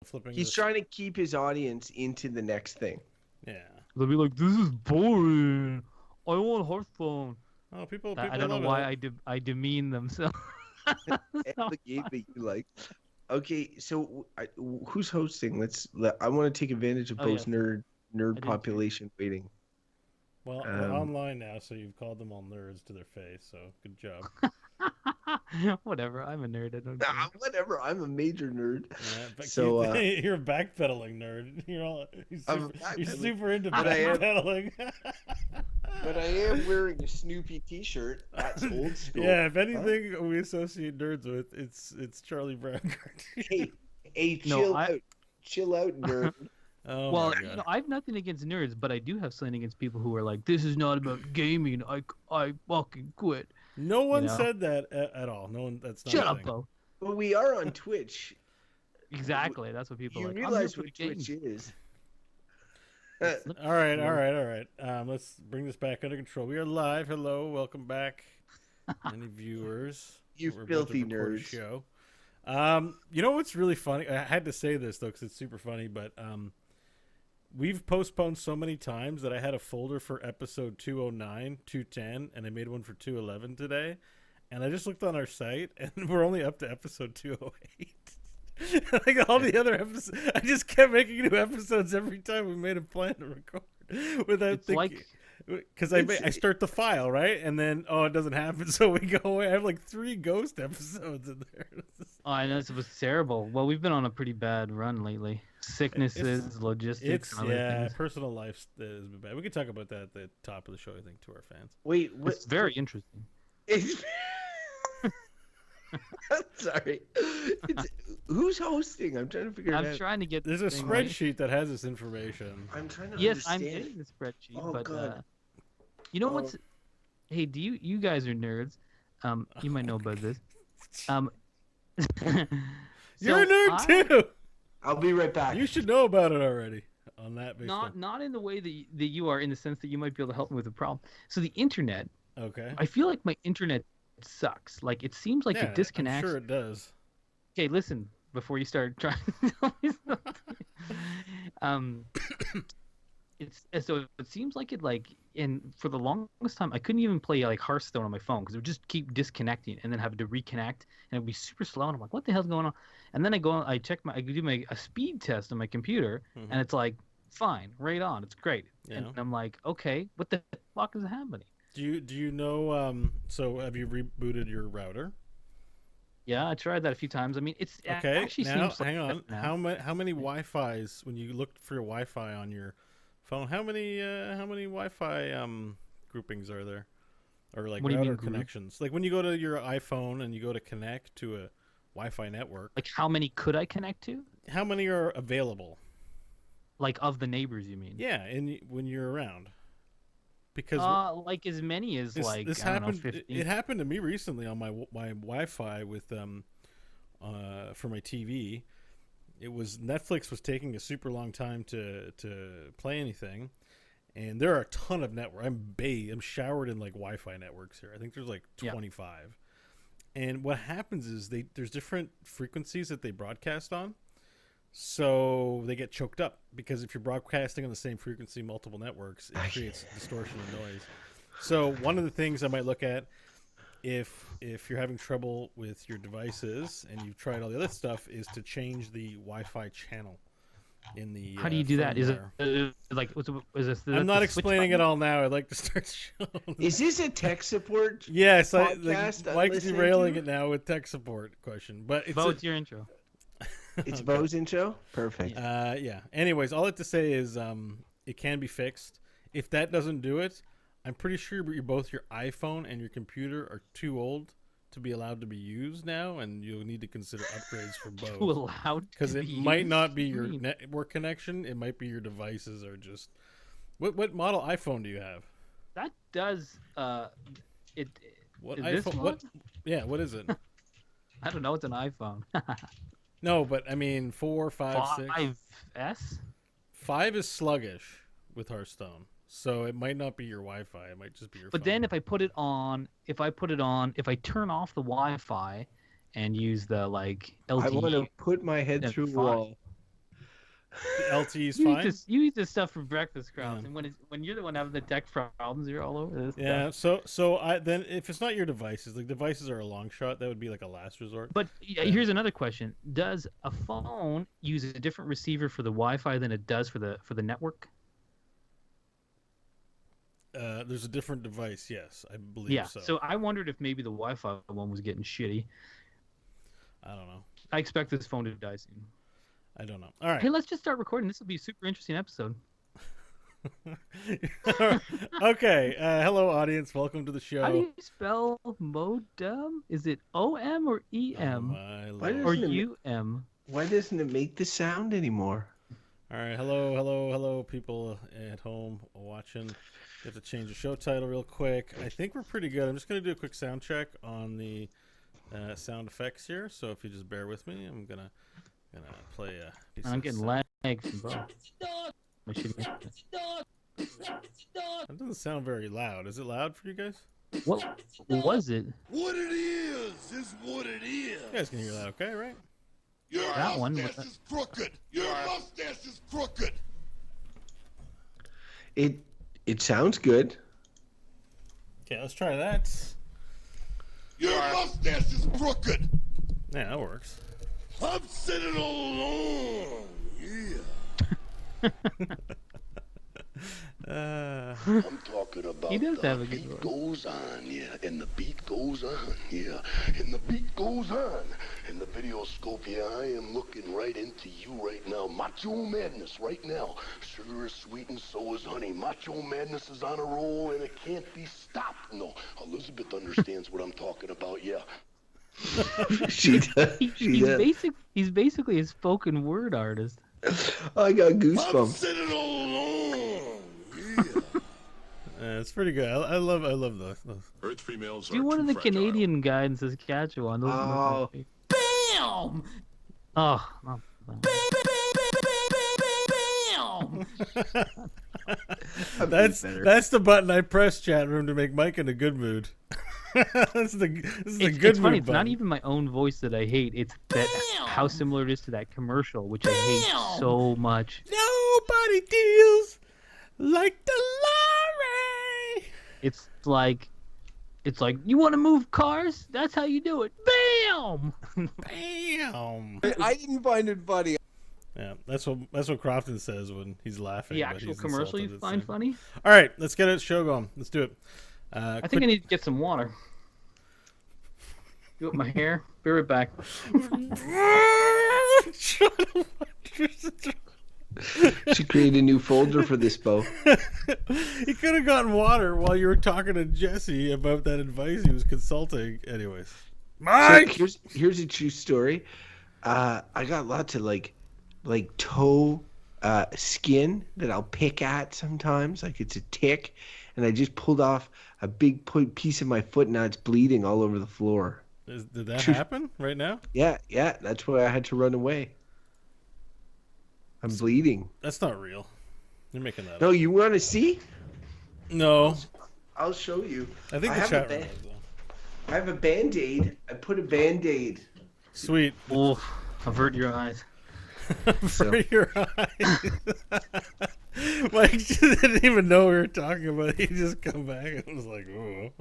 flipping. He's trying to keep his audience into the next thing. Yeah. They'll be like, "This is boring. I want Hearthstone." Oh, people I don't know love why it. I demean them so. And the game that you like. Okay, so who's hosting? I want to take advantage of Bo's yes. I nerd didn't population waiting. Well, we're online now, so you've called them all nerds to their face. So good job. Whatever. I'm a nerd. I don't care. Whatever. I'm a major nerd. Yeah, but So you're a backpedaling nerd. You're super into but I am- backpedaling. But I am wearing a Snoopy T-shirt. That's old school. Yeah, if anything we associate nerds with, it's Charlie Brown cartoon. Hey, chill out, nerd. Oh Well, my God. I have nothing against nerds, but I do have something against people who are like, "This is not about gaming. I fucking quit." No one said that at all. No one. That's not. Shut up, Bo. But we are on Twitch. Exactly. That's what people You are like. realize what Twitch is? All right. Let's bring this back under control. We are live. Hello, welcome back, any viewers. You We're about filthy to record a nerds. Show. You know what's really funny? I had to say this though because it's super funny, but we've postponed so many times that I had a folder for episode 209, 210, and I made one for 211 today. And I just looked on our site, and we're only up to episode 208. Like all the other episodes, I just kept making new episodes every time we made a plan to record without thinking. Because I start the file, right? And then, it doesn't happen, so we go away. I have like 3 ghost episodes in there. Oh, I know, it was terrible. Well, we've been on a pretty bad run lately. Sicknesses, logistics, and other things. Personal life has been bad. We can talk about that at the top of the show, I think, to our fans. Wait, It's very interesting. I'm sorry. Who's hosting? I'm trying to figure it out. I'm trying to get. There's a this thing right. spreadsheet that has this information. I'm trying to Yes, understand. I'm getting the spreadsheet, Oh, but God. you know what's? Hey, do you guys are nerds? You might know about this. You're a nerd too. I'll be right back. You should know about it already. On that basis. Not in the way that you are, in the sense that you might be able to help me with the problem. So the internet. Okay. I feel like my internet sucks. Like it seems like it disconnects. I'm sure it does. Okay, listen before you start trying to tell me something. So it seems like it for the longest time I couldn't even play like Hearthstone on my phone because it would just keep disconnecting and then have to reconnect and it'd be super slow and I'm like, what the hell's going on? And then I do a speed test on my computer and it's like fine, right on, it's great. Yeah. And I'm like, okay, what the fuck is happening? Do you know? So have you rebooted your router? Yeah, I tried that a few times. I mean, it's okay. Actually now, seems like hang on. now. How many Wi-Fi's when you looked for your Wi-Fi on your phone? How many Wi-Fi groupings are there, or like router connections? Like when you go to your iPhone and you go to connect to a Wi-Fi network. Like how many could I connect to? How many are available? Like of the neighbors, you mean? Yeah, and when you're around. Because like as many as I don't know, 15. It happened to me recently on my Wi-Fi with for my TV. It was Netflix was taking a super long time to play anything, and there are a ton of networks. I'm showered in like Wi-Fi networks here. I think there's like 25. And what happens is there's different frequencies that they broadcast on. So they get choked up because if you're broadcasting on the same frequency, multiple networks, it creates distortion and noise. So one of the things I might look at if you're having trouble with your devices and you've tried all the other stuff is to change the Wi-Fi channel in the How do you do that? Is it like is this? I'm not explaining it all now. I'd like to start showing. Is this a tech support? Yes, podcast Mike's derailing it now with tech support question, but it's your intro. It's Bo's intro? Perfect. Yeah. Anyways, all I have to say is it can be fixed. If that doesn't do it, I'm pretty sure both your iPhone and your computer are too old to be allowed to be used now, and you'll need to consider upgrades for both. Too allowed? Because it might not be your network connection. It might be your devices are just... What model iPhone do you have? That does... What is iPhone? What is it? I don't know. It's an iPhone. No, but I mean 4, 5, 6. 5S? 5 is sluggish with Hearthstone, so it might not be your Wi-Fi. It might just be your. But phone. then if I turn off the Wi-Fi and use the like LTE, I want to put my head through a wall. LTE's You eat fine. this. You eat this stuff for breakfast, Krause, Yeah. and when you're the one having the tech problems, you're all over this. Yeah. Stuff. So I then if it's not your devices, like devices are a long shot. That would be like a last resort. But here's another question: does a phone use a different receiver for the Wi-Fi than it does for the network? There's a different device. Yes, I believe Yeah. so. So I wondered if maybe the Wi-Fi one was getting shitty. I don't know. I expect this phone to die soon. I don't know. All right. Hey, let's just start recording. This will be a super interesting episode. Okay. Hello, audience. Welcome to the show. How do you spell modem? Is it O-M or E-M? My Why lord. Or doesn't it- U-M? Why doesn't it make the sound anymore? All right. Hello, people at home watching. Have to change the show title real quick. I think we're pretty good. I'm just gonna do a quick sound check on the sound effects here. So if you just bear with me, I'm gonna play a. piece I'm of getting sound. lag from both. I should make That doesn't sound very loud. Is it loud for you guys? What was it? What it is what it is. You guys can hear that, okay? Right? Your That one mustache was- is crooked. Your mustache is crooked. It sounds good. Okay, let's try that. Your mustache is crooked. Yeah, that works. I've said it all along. Yeah. I'm talking about He does the have a good beat voice. goes on, yeah, and the beat goes on, yeah, and the beat goes on. In the video scope, yeah, I am looking right into you right now. Macho Madness right now. Sugar is sweet and so is honey. Macho Madness is on a roll and it can't be stopped. No, Elizabeth understands what I'm talking about, yeah. She does. She does. He's basically a spoken word artist. I got I've goosebumps. said it all along, yeah. It's pretty good. I love those. Earth females Do are one too of the fragile. Canadian guy in Saskatchewan. Those Oh. Bam! Oh, not That's the button I press, chat room, to make Mike in a good mood. This is the good it's mood funny. It's not button. even my own voice that I hate. It's that how similar it is to that commercial, which I hate so much. Nobody deals like the lorry. It's like you want to move cars? That's how you do it. Bam! Bam. I didn't find it funny. Yeah, that's what Crofton says when he's laughing. The but actual he's commercial you insulted at the find same- funny? All right, let's get a show going. Let's do it. I think I need to get some water. Do it with my hair. Be right back. Should create a new folder for this, Bo. He could have gotten water while you were talking to Jesse about that advice he was consulting. Anyways, So Mike. here's a true story. I got lots of like toe skin that I'll pick at sometimes, like it's a tick, and I just pulled off a big piece of my foot, and now it's bleeding all over the floor. Did that happen right now? Yeah, that's why I had to run away. I'm bleeding. That's not real. You're making that No, up. you want to see? No, I'll show you. I think I the have chat a room ba- does, though. I have a Band-Aid. I put a Band-Aid. Sweet. Oh, avert your eyes. So- For your eyes. Mike just didn't even know we were talking about it. He just come back and was like, "Ooh,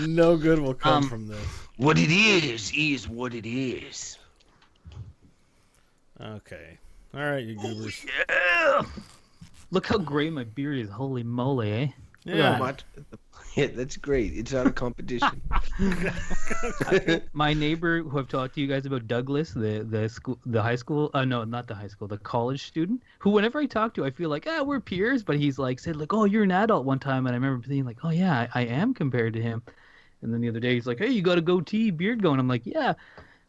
no good will come from this." What it is what it is. Okay, all right, you goobers. Yeah! Look how gray my beard is. Holy moly, eh? Yeah, Much- Yeah, that's great. It's not a competition. My neighbor, who I've talked to you guys about, Douglas, the high school, no, not the high school, the college student, who whenever I talk to, I feel like, we're peers, but he's like said like, oh, you're an adult one time, and I remember thinking like, oh yeah, I am compared to him, and then the other day he's like, hey, you got a goatee, beard going. I'm like, yeah.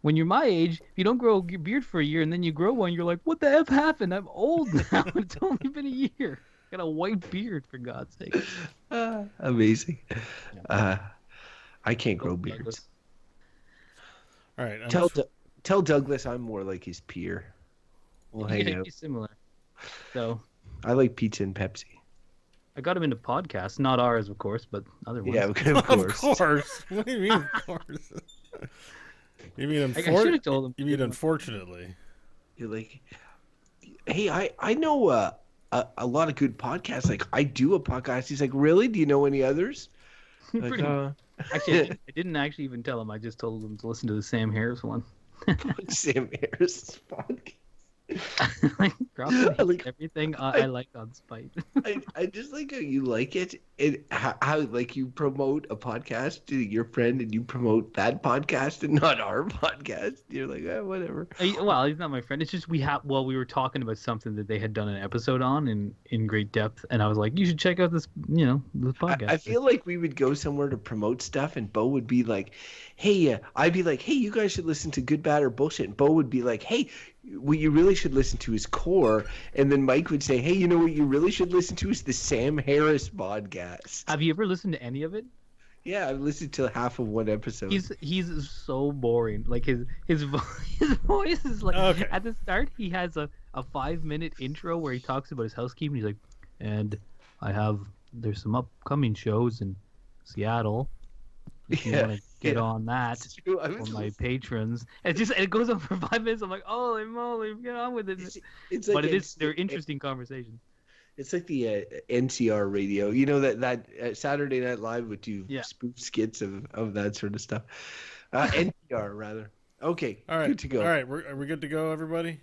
When you're my age, if you don't grow your beard for a year and then you grow one, you're like, what the F happened? I'm old now. It's only been a year. Got a white beard, for God's sake. Amazing. I can't grow beards. all right. Tell Douglas I'm more like his peer. We'll hang Yeah, out. he's similar. So I like pizza and Pepsi. I got him into podcasts, not ours, of course, but other ones. Yeah, of Of course. course. What do you mean, of course? You mean I should have told him. You mean unfortunately? You're like, hey, I know a lot of good podcasts. Like, I do a podcast. He's like, really? Do you know any others? Like, Pretty much. Actually, I didn't actually even tell him. I just told him to listen to the Sam Harris one. Sam Harris podcast. Crofton hates Like, everything I like on Spite. I just like how you like it, and how like you promote a podcast to your friend, and you promote that podcast and not our podcast. You're like, whatever. Well, he's not my friend. It's just we were talking about something that they had done an episode on in great depth, and I was like, you should check out this, this podcast. I feel like we would go somewhere to promote stuff, and Bo would be like, hey, I'd be like, hey, you guys should listen to Good, Bad, or Bullshit, and Bo would be like, hey, what you really should listen to is Core, and then Mike would say, hey, you know what you really should listen to is the Sam Harris podcast. Have you ever listened to any of it? Yeah, I've listened to half of one episode. He's so boring. Like his voice is like Okay. At the start he has a 5-minute intro where he talks about his housekeeping. He's like, and there's some upcoming shows in Seattle. If you want to get on that It's true. I for was my patrons. It goes on for 5 minutes. I'm like, holy moly, get on with it. it's like But they're interesting conversations. It's like the NCR radio. You know that Saturday Night Live would do spoof skits of that sort of stuff. NCR rather. Okay, All right. good to go. All right, are we good to go, everybody?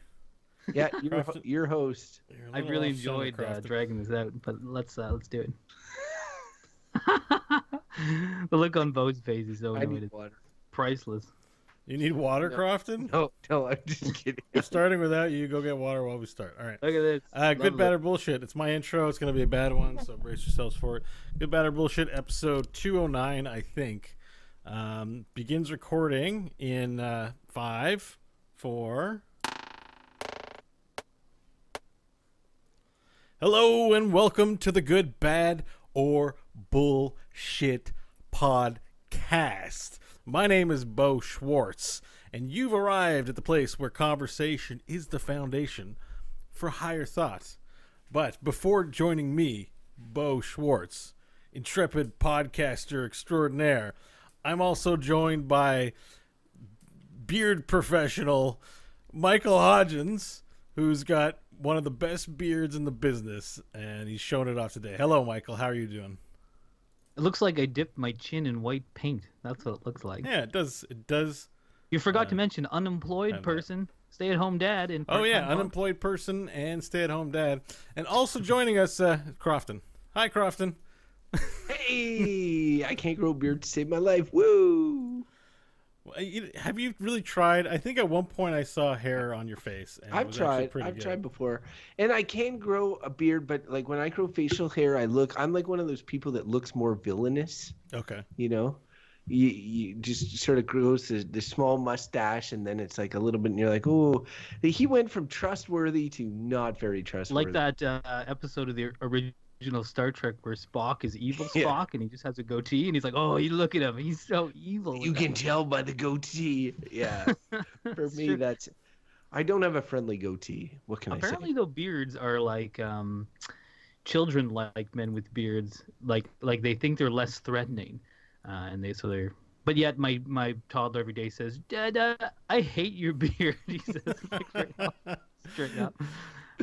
Yeah, your host. You're a I've little really off center, enjoyed Crofton. dragging this out, but let's do it. The look on Bo's face is so I annoyed. need It's water. priceless. You need water, No. Crofton? No, I'm just kidding. We're starting without you. Go get water while we start. All right. Look at this. Good, Lovely. bad, or bullshit. It's my intro. It's going to be a bad one, so brace yourselves for it. Good, bad, or bullshit, episode 209, I think. Begins recording in 5, 4. Hello and welcome to the Good, Bad, or Bullshit podcast. My name is Bo Schwartz, and you've arrived at the place where conversation is the foundation for higher thought. But before joining me, Bo Schwartz, intrepid podcaster extraordinaire, I'm also joined by beard professional Michael Hodgins, who's got one of the best beards in the business, and he's showing it off today. Hello, Michael. How are you doing? It looks like I dipped my chin in white paint. That's what it looks like. Yeah, it does. It does. You forgot to mention unemployed I'm person, stay-at-home dad, and Oh yeah, part-time mom. unemployed person and stay-at-home dad, and also joining us, Crofton. Hi, Crofton. Hey, I can't grow a beard to save my life. Woo! Have you really tried? I think at one point I saw hair on your face. And it I've was actually tried. pretty I've good. tried before, and I can grow a beard, but like when I grow facial hair, I'm like one of those people that looks more villainous. Okay. You know, you just sort of grows the small mustache, and then it's like a little bit, and you're like, oh, he went from trustworthy to not very trustworthy. Like that episode of the original Star Trek where Spock is evil Spock, Yeah. and he just has a goatee, and he's like, oh, you look at him, he's so evil. with You that can one." tell by the goatee. Yeah, for It's me, true. that's. I don't have a friendly goatee. What can Apparently, I say? though, beards are like children like men with beards. Like they think they're less threatening, and they're. But yet, my toddler every day says, "Dad, I hate your beard." He says, like, straight up.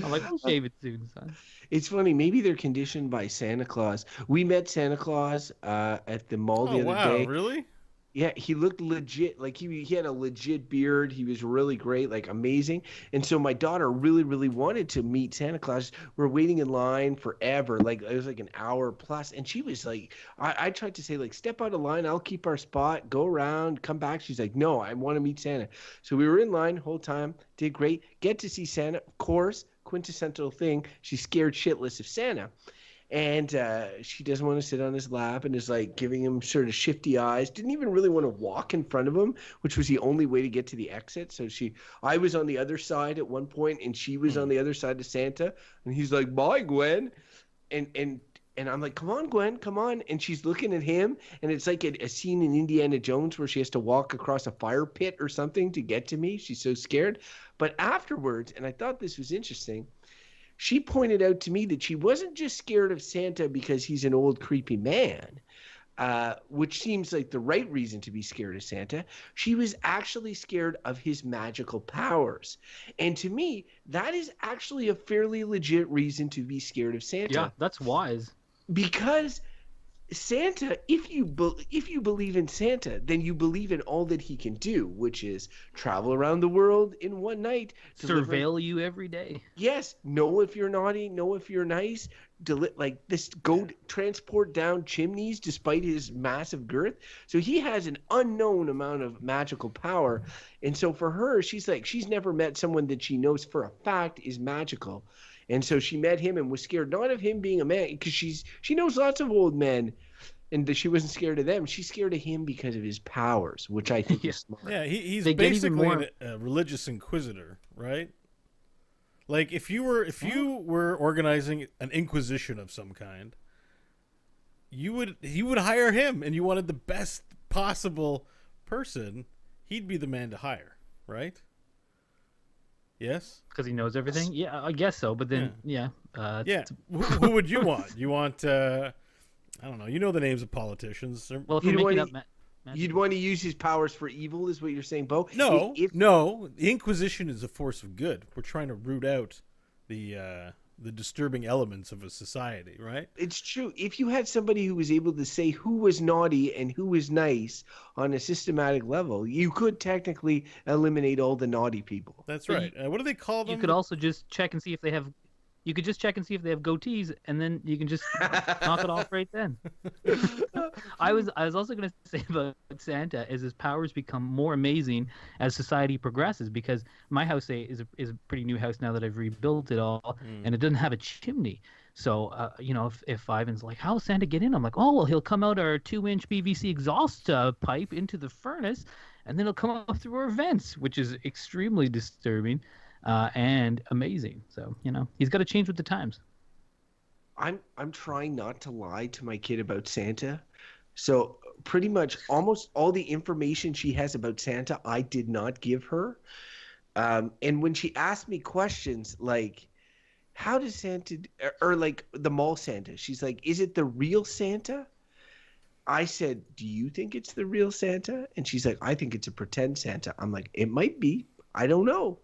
I'm like, I'll shave it soon, son. It's funny. Maybe they're conditioned by Santa Claus. We met Santa Claus at the mall the Oh other wow! day. Really? Yeah, he looked legit. Like he had a legit beard. He was really great, like amazing. And so my daughter really, really wanted to meet Santa Claus. We're waiting in line forever. Like it was like an hour plus. And she was like, I tried to say like, step out of line. I'll keep our spot. Go around. Come back. She's like, no, I want to meet Santa. So we were in line whole time. Did great. Get to see Santa. Of course, quintessential thing. She's scared shitless of Santa. And she doesn't want to sit on his lap and is like giving him sort of shifty eyes. Didn't even really want to walk in front of him, which was the only way to get to the exit. So I was on the other side at one point, and she was on the other side of Santa. And he's like, "Bye, Gwen," and I'm like, "Come on, Gwen, come on." And she's looking at him, and it's like a scene in Indiana Jones where she has to walk across a fire pit or something to get to me. She's so scared. But afterwards, and I thought this was interesting, she pointed out to me that she wasn't just scared of Santa because he's an old creepy man. which seems like the right reason to be scared of Santa. She was actually scared of his magical powers. And to me, that is actually a fairly legit reason to be scared of Santa. Yeah, that's wise. Because Santa, if you believe in Santa, then you believe in all that he can do, which is travel around the world in one night, Surveil you every day. Yes, know if you're naughty, know if you're nice, like this, go transport down chimneys despite his massive girth. So he has an unknown amount of magical power, and so for her, she's like, she's never met someone that she knows for a fact is magical. And so she met him and was scared not of him being a man, because she knows lots of old men, and she wasn't scared of them. She's scared of him because of his powers, which I think is smart. Yeah, he's They get even basically more- a religious inquisitor, right? Like if you were organizing an inquisition of some kind, you would hire him, and you wanted the best possible person. He'd be the man to hire, right? Yes. Because he knows everything. Yeah, I guess so. But then, yeah. Yeah. Who would you want? You want I don't know. You know the names of politicians. Well, if You'd we're making want up You'd want to use his powers for evil, is what you're saying, Bo? No, If- no. The Inquisition is a force of good. We're trying to root out the disturbing elements of a society, right? It's true. If you had somebody who was able to say who was naughty and who was nice on a systematic level, you could technically eliminate all the naughty people. That's But right. What do they call them? You could also just check and see if they have. You could just check and see if they have goatees, and then you can just knock it off right then. I was also going to say about Santa is his powers become more amazing as society progresses, because my house is a pretty new house now that I've rebuilt it all, and it doesn't have a chimney. So if Ivan's like, "How'll Santa get in?" I'm like, "Oh well, he'll come out our 2-inch PVC exhaust pipe into the furnace, and then he'll come up through our vents," which is extremely disturbing. And amazing. So, he's got to change with the times. I'm trying not to lie to my kid about Santa. So pretty much almost all the information she has about Santa, I did not give her. And when she asked me questions like, how does Santa, or like the mall Santa, she's like, is it the real Santa? I said, do you think it's the real Santa? And she's like, I think it's a pretend Santa. I'm like, it might be. I don't know.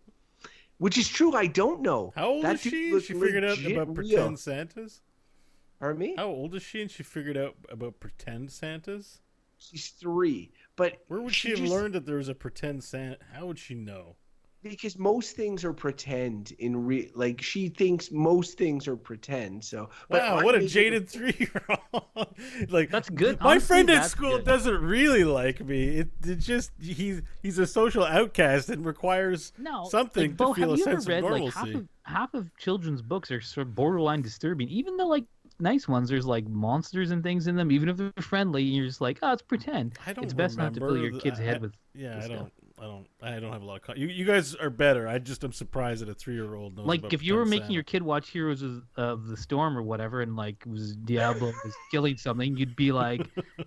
Which is true. I don't know. How old That is dude she? looks She figured out legit about real. pretend Santas? Pardon me? How old is she, and she figured out about pretend Santas? She's 3. But Where would she have just- learned that there was a pretend Santa? How would she know? Because most things are pretend like she thinks most things are pretend. So, but Wow, I'm what a making- jaded 3-year-old! Like That's good. My Honestly, friend at that's school good. doesn't really like me. It just he's a social outcast and requires No, something like, Bo, to feel a have you ever sense read of like normalcy. half of children's books are sort of borderline disturbing, even the like nice ones. There's like monsters and things in them, even if they're friendly. You're just like, oh, it's pretend. I don't It's best not to fill your remember kid's head with. Yeah, this I stuff. don't have a lot of. You guys are better. I'm surprised that a 3-year-old knows. Like about if you were pretend making Santa. your kid watch Heroes of the Storm or whatever, and like was Diablo was killing something, you'd be like,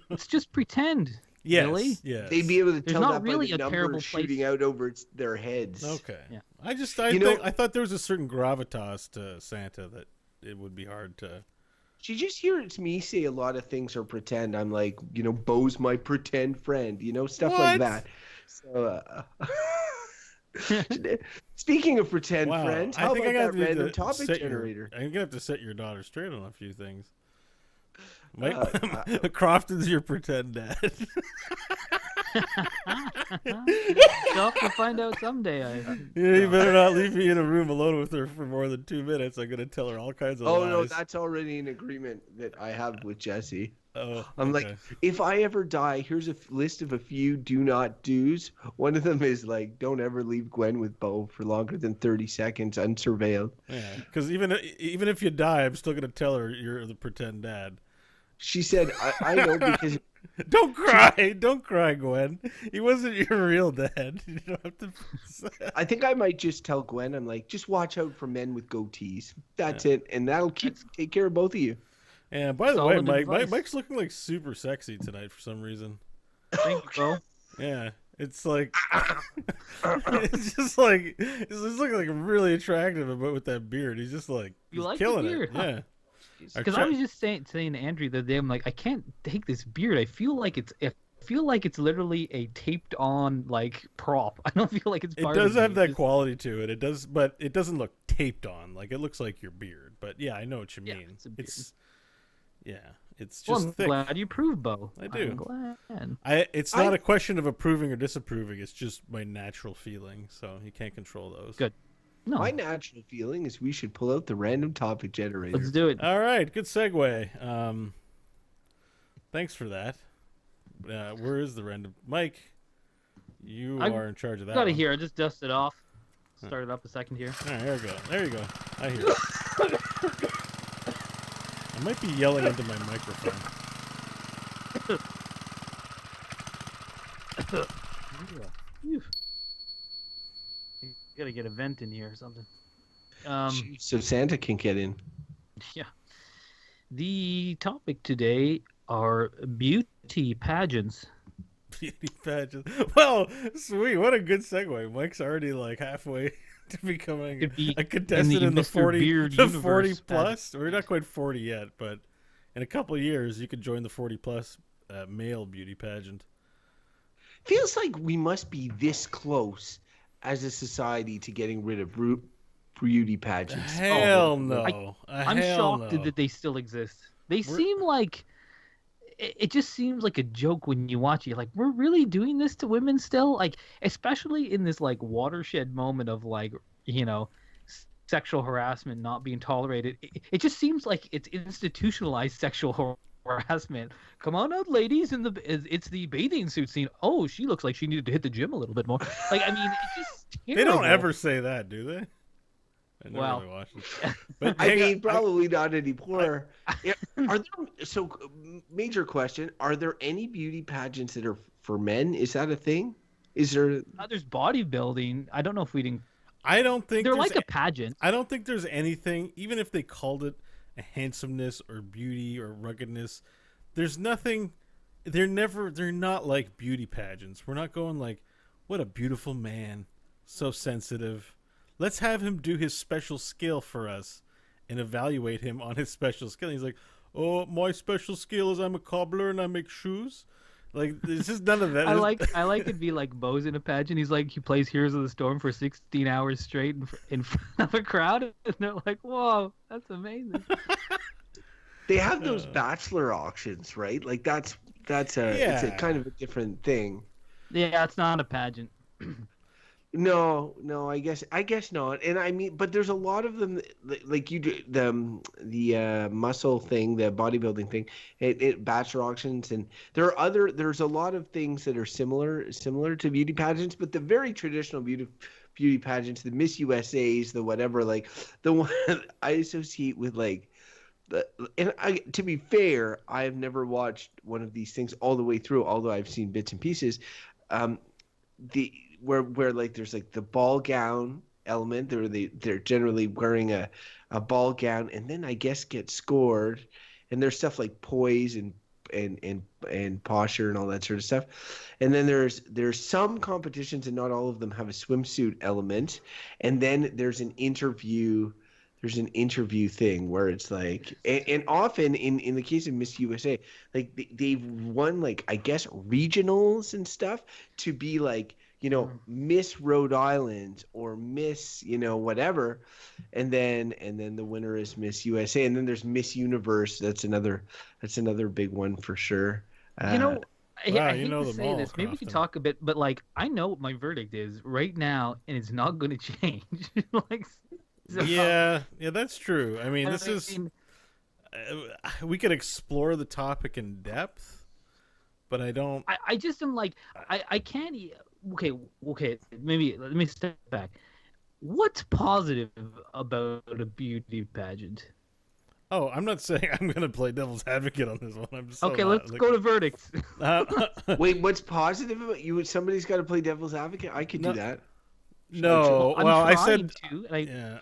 it's just pretend. Yes, Really? yes. They'd be able to There's tell not that really by the a terrible numbers place- shooting out over their heads. Okay. Yeah. I thought there was a certain gravitas to Santa that it would be hard to. She just hears me say a lot of things are pretend. I'm like, Bo's my pretend friend, stuff like What? that. So, speaking of pretend Wow. friends, I how think about I that gotta need random to topic set generator? I'm gonna have to set your daughter straight on a few things. Mike, Uh, Crofton's your pretend dad. You'll have to find out someday. Yeah, you better not leave me in a room alone with her for more than 2 minutes. I'm gonna tell her all kinds of Oh lies. no, that's already an agreement that I have with Jesse. Oh, I'm okay. like, if I ever die, here's a list of a few do not do's. One of them is like, don't ever leave Gwen with Bo for longer than 30 seconds unsurveilled. Yeah, because even if you die, I'm still gonna tell her you're the pretend dad. She said, I know because Don't cry, Gwen. He wasn't your real dad. You don't have to. I think I might just tell Gwen, I'm like, just watch out for men with goatees. That's it. And that'll take care of both of you. And by the way, Solid advice. Mike's looking like super sexy tonight for some reason. Thank you, Bo. Yeah, it's like it's just like he's looking like really attractive, but with that beard, he's just like You he's like the killing beard, it. huh? Yeah. Because I was just saying to Andrew the other day, I'm like, I can't take this beard. I feel like it's literally a taped on like prop. I don't feel like it's It part does of have me. that quality to it. It does, but it doesn't look taped on. Like it looks like your beard. But yeah, I know what you Yeah, mean. it's a beard. It's just Well, I'm thick. glad you approve, Bo. I do. I'm glad. It's not a question of approving or disapproving. It's just my natural feeling. So you can't control those. Good. No, My natural feeling is we should pull out the random topic generator. let's do it. All right, good segue. Thanks for that. Where is the random Mike? You I are in charge of that. Got it one. here. I just dusted off. Started up a second here. All right, there we go. There you go. I hear it. I might be yelling into my microphone. Phew. You gotta get a vent in here or something. So Santa can get in. Yeah. The topic today are beauty pageants. Beauty pageant. Well, sweet. What a good segue. Mike's already like halfway to becoming Could be a contestant in the Mr. 40, Beard the universe 40 pageant. plus. We're not quite 40 yet, but in a couple of years, you could join the 40 plus male beauty pageant. Feels like we must be this close as a society to getting rid of beauty pageants. Hell no. I'm Hell shocked no. that they still exist. They seem like it just seems like a joke when you watch it. Like, we're really doing this to women still? Like, especially in this like watershed moment of like, sexual harassment not being tolerated. It just seems like it's institutionalized sexual harassment. Come on out, ladies, it's the bathing suit scene. Oh, she looks like she needed to hit the gym a little bit more. Like, I mean, it's just They don't terrible. ever say that, do they? I never Well, really watched it. But I hang mean, on, probably not anymore. Are there, so, major question, are there any beauty pageants that are for men? Is that a thing? Is there... There's bodybuilding. I don't know if we didn't. I don't think They're there's like a pageant. I don't think there's anything, even if they called it a handsomeness or beauty or ruggedness, there's nothing. They're not like beauty pageants. We're not going like, what a beautiful man, so sensitive. Let's have him do his special skill for us and evaluate him on his special skill. He's like, oh, my special skill is I'm a cobbler and I make shoes. Like, there's just none of that. I like it'd be like Bo's in a pageant. He's like, he plays Heroes of the Storm for 16 hours straight in front of a crowd, and they're like, "Whoa, that's amazing." They have those bachelor auctions, right? Like it's a kind of a different thing. Yeah, it's not a pageant. No, I guess not. And I mean, but there's a lot of them, like you do the muscle thing, the bodybuilding thing, bachelor auctions, and there's a lot of things that are similar to beauty pageants, but the very traditional beauty pageants, the Miss USA's, the whatever, like the one I associate with like. To be fair, I have never watched one of these things all the way through, although I've seen bits and pieces. Where like there's like the ball gown element, they're generally wearing a ball gown, and then I guess get scored, and there's stuff like poise and posture and all that sort of stuff, and then there's some competitions, and not all of them have a swimsuit element, and then there's an interview. There's an interview thing where it's like, and often in the case of Miss USA, like they've won like I guess regionals and stuff to be like, Miss Rhode Island or Miss, whatever, and then the winner is Miss USA, and then there's Miss Universe. That's another big one for sure. I Wow, hate you know to them say all, this. Maybe we could Crofton. talk a bit, but like I know what my verdict is right now, and it's not going to change. Like. So, Yeah, that's true. I mean, this I is. mean, We could explore the topic in depth, but I don't. I just am like I can't. Okay. Maybe let me step back. What's positive about a beauty pageant? Oh, I'm not saying I'm going to play devil's advocate on this one. I'm just Okay, let's go to verdicts. Wait, what's positive about you? Somebody's got to play devil's advocate. I could do that. No, I'm well, I trying said. to, and I, Yeah.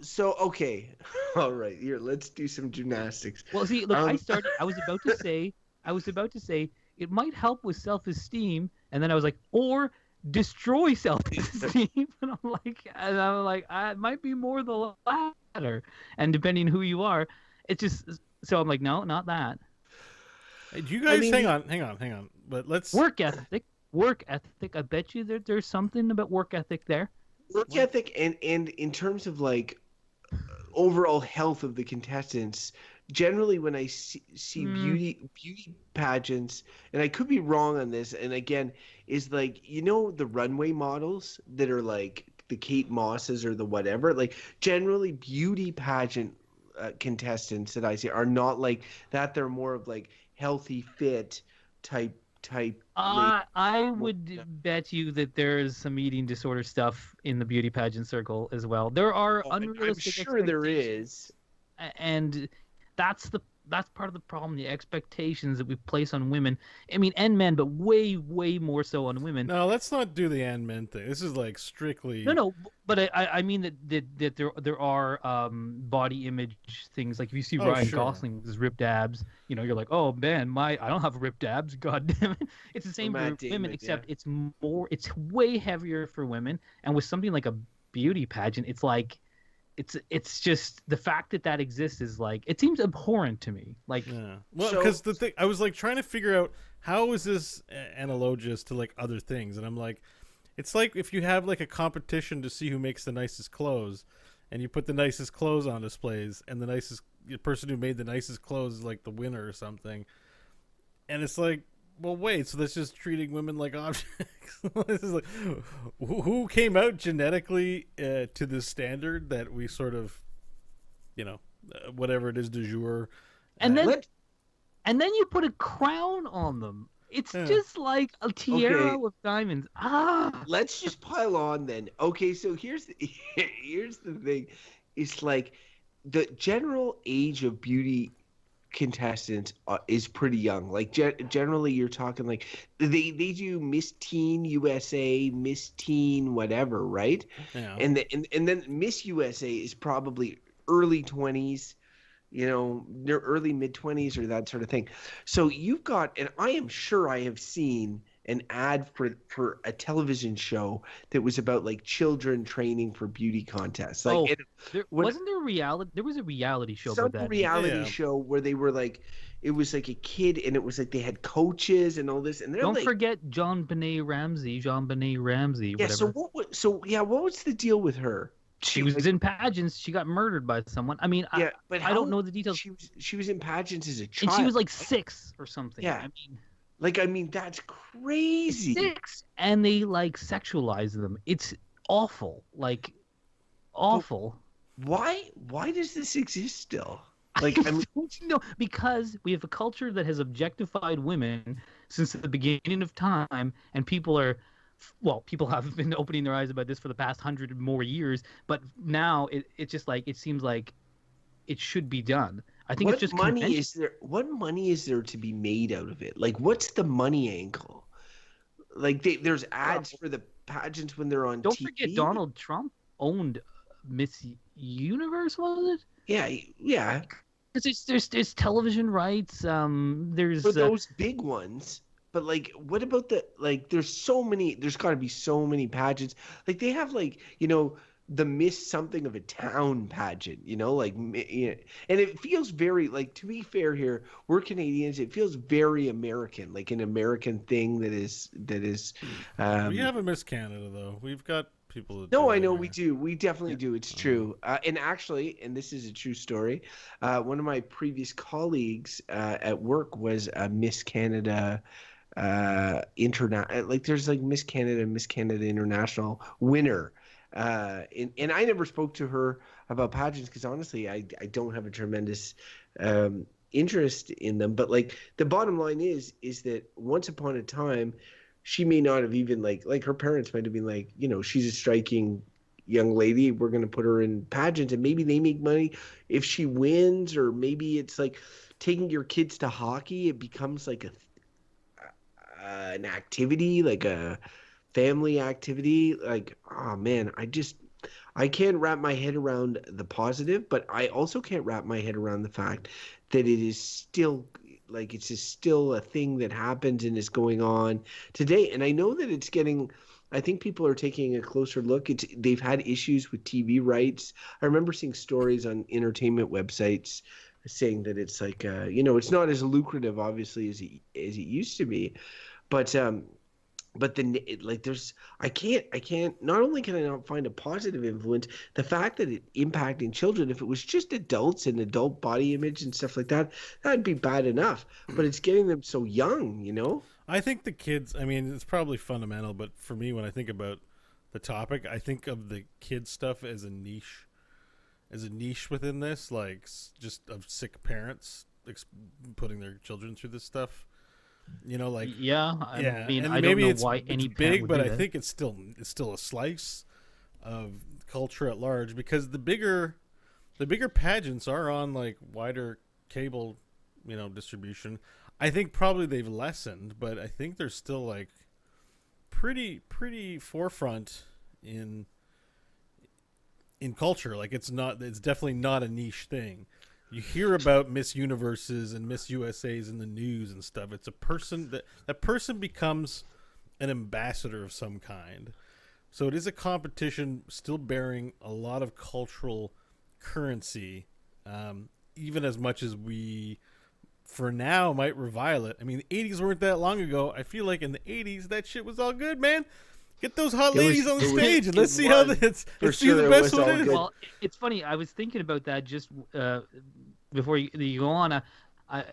So okay, all right. Here, let's do some gymnastics. well, see, look, I was about to say it might help with self-esteem, and then I was like, or destroy self-esteem. And I'm like, it might be more the latter. And depending who you are, it's just so I'm like, no, not that. Hey, do you guys hang on? But let's Work ethic. I bet you there's something about work ethic there. Work ethic and in terms of like overall health of the contestants, generally when I see beauty pageants, and I could be wrong on this, and again, is like, you know, the runway models that are like the Kate Mosses or the whatever, like generally beauty pageant contestants that I see are not like that. They're more of like healthy, fit type. I would bet you that there's some eating disorder stuff in the beauty pageant circle as well. There are unrealistic. I'm sure there is, and that's part of the problem. The expectations that we place on women. I mean, and men, but way more so on women. No, let's not do the and men thing. This is like strictly. No, but I mean that there are body image things. Like if you see Ryan Gosling with his ripped abs, you know, you're like, oh man, I don't have ripped abs. God damn it! It's the same for women, except it's way heavier for women. And with something like a beauty pageant, it's like. It's just the fact that exists is like, it seems abhorrent to me. Like, yeah. Well, because the thing I was like trying to figure out how is this analogous to like other things, and I'm like, it's like if you have like a competition to see who makes the nicest clothes, and you put the nicest clothes on displays, and the person who made the nicest clothes is like the winner or something, and it's like, well, wait, so that's just treating women like objects. This is like, who came out genetically to this standard that we sort of, you know, whatever it is du jour. And then you put a crown on them. It's just like a tiara with diamonds. Let's just pile on then. Okay, so here's the thing. It's like the general age of beauty contestants is pretty young. Like generally you're talking like they do Miss Teen USA, Miss Teen whatever, right? Yeah. And then Miss USA is probably early 20s, you know, they're early mid 20s or that sort of thing. So you've got, and I am sure I have seen an ad for a television show that was about like children training for beauty contests. Like, wasn't there reality? There was a reality show about that. Some reality Yeah. show where they were like, it was like a kid, and it was like they had coaches and all this. And don't like, forget Jean Benet Ramsey. Yeah. Whatever. So what was the deal with her? She was in pageants. She got murdered by someone. I mean, yeah, but I don't know the details. She was in pageants as a child, and she was like 6 or something. Yeah. I mean, that's crazy. 6, and they like sexualize them. It's awful. Like, awful. Why does this exist still? Like, I mean, no, because we have a culture that has objectified women since the beginning of time, and people have been opening their eyes about this for the past 100 more years. But now it's just like, it seems like it should be done. I think it's just what money is there to be made out of it? Like, what's the money angle? Like, there's ads for the pageants when they're on Don't TV. forget Donald Trump owned Miss Universe, was it? Yeah. Because there's television rights. There's for those big ones. But like, what about there's got to be so many pageants. Like, they have like, you know, the Miss something of a town pageant, you know, like, you know, and it feels very, like, to be fair here, we're Canadians, it feels very American, like an American thing that is we have a Miss Canada though. We've got people that no, I know we do. We definitely do. It's true. And actually, and this is a true story, one of my previous colleagues at work was a Miss Canada like, there's like Miss Canada International winner. And I never spoke to her about pageants because honestly, I don't have a tremendous interest in them. But like, the bottom line is that once upon a time, she may not have even like her parents might have been like, you know, she's a striking young lady. We're going to put her in pageants, and maybe they make money if she wins, or maybe it's like taking your kids to hockey. It becomes like an activity, like a family activity. Like, oh man, I can't wrap my head around the positive, but I also can't wrap my head around the fact that it is still like, it's just still a thing that happens and is going on today. And I know that it's getting I think people are taking a closer look. They've had issues with TV rights. I remember seeing stories on entertainment websites saying that it's like it's not as lucrative obviously as it used to be, but then like there's I can't not only can I not find a positive influence, the fact that it impacting children, if it was just adults and adult body image and stuff like that, that'd be bad enough, but it's getting them so young. I think the kids, I mean, it's probably fundamental, but for me, when I think about the topic, I think of the kid stuff as a niche within this, like just of sick parents putting their children through this stuff. Like I mean, and I maybe don't know it's, why it's any big, parent would but do I that. think it's still a slice of culture at large, because the bigger pageants are on like wider cable, distribution. I think probably they've lessened, but I think they're still like pretty forefront in culture. Like it's definitely not a niche thing. You hear about Miss Universes and Miss USAs in the news and stuff. It's a person that person becomes an ambassador of some kind. So it is a competition still bearing a lot of cultural currency, even as much as we, for now, might revile it. I mean, the 80s weren't that long ago. I feel like in the 80s, that shit was all good, man. Get those hot ladies on the stage and let's see how let's see who the best one is. Well, it's funny. I was thinking about that just before you go on. I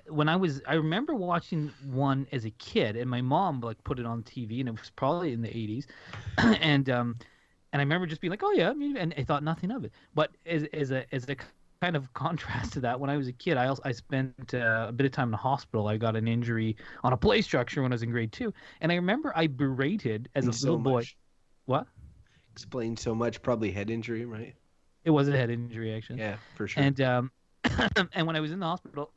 remember watching one as a kid, and my mom like put it on TV, and it was probably in the 80s, and I remember just being like, oh yeah, and I thought nothing of it. But as a kind of contrast to that, when I was a kid, I spent a bit of time in the hospital. I got an injury on a play structure when I was in grade 2, and I remember I berated as a little boy. What? Explained so much, probably head injury, right? It was a head injury, actually. Yeah, for sure. And and when I was in the hospital,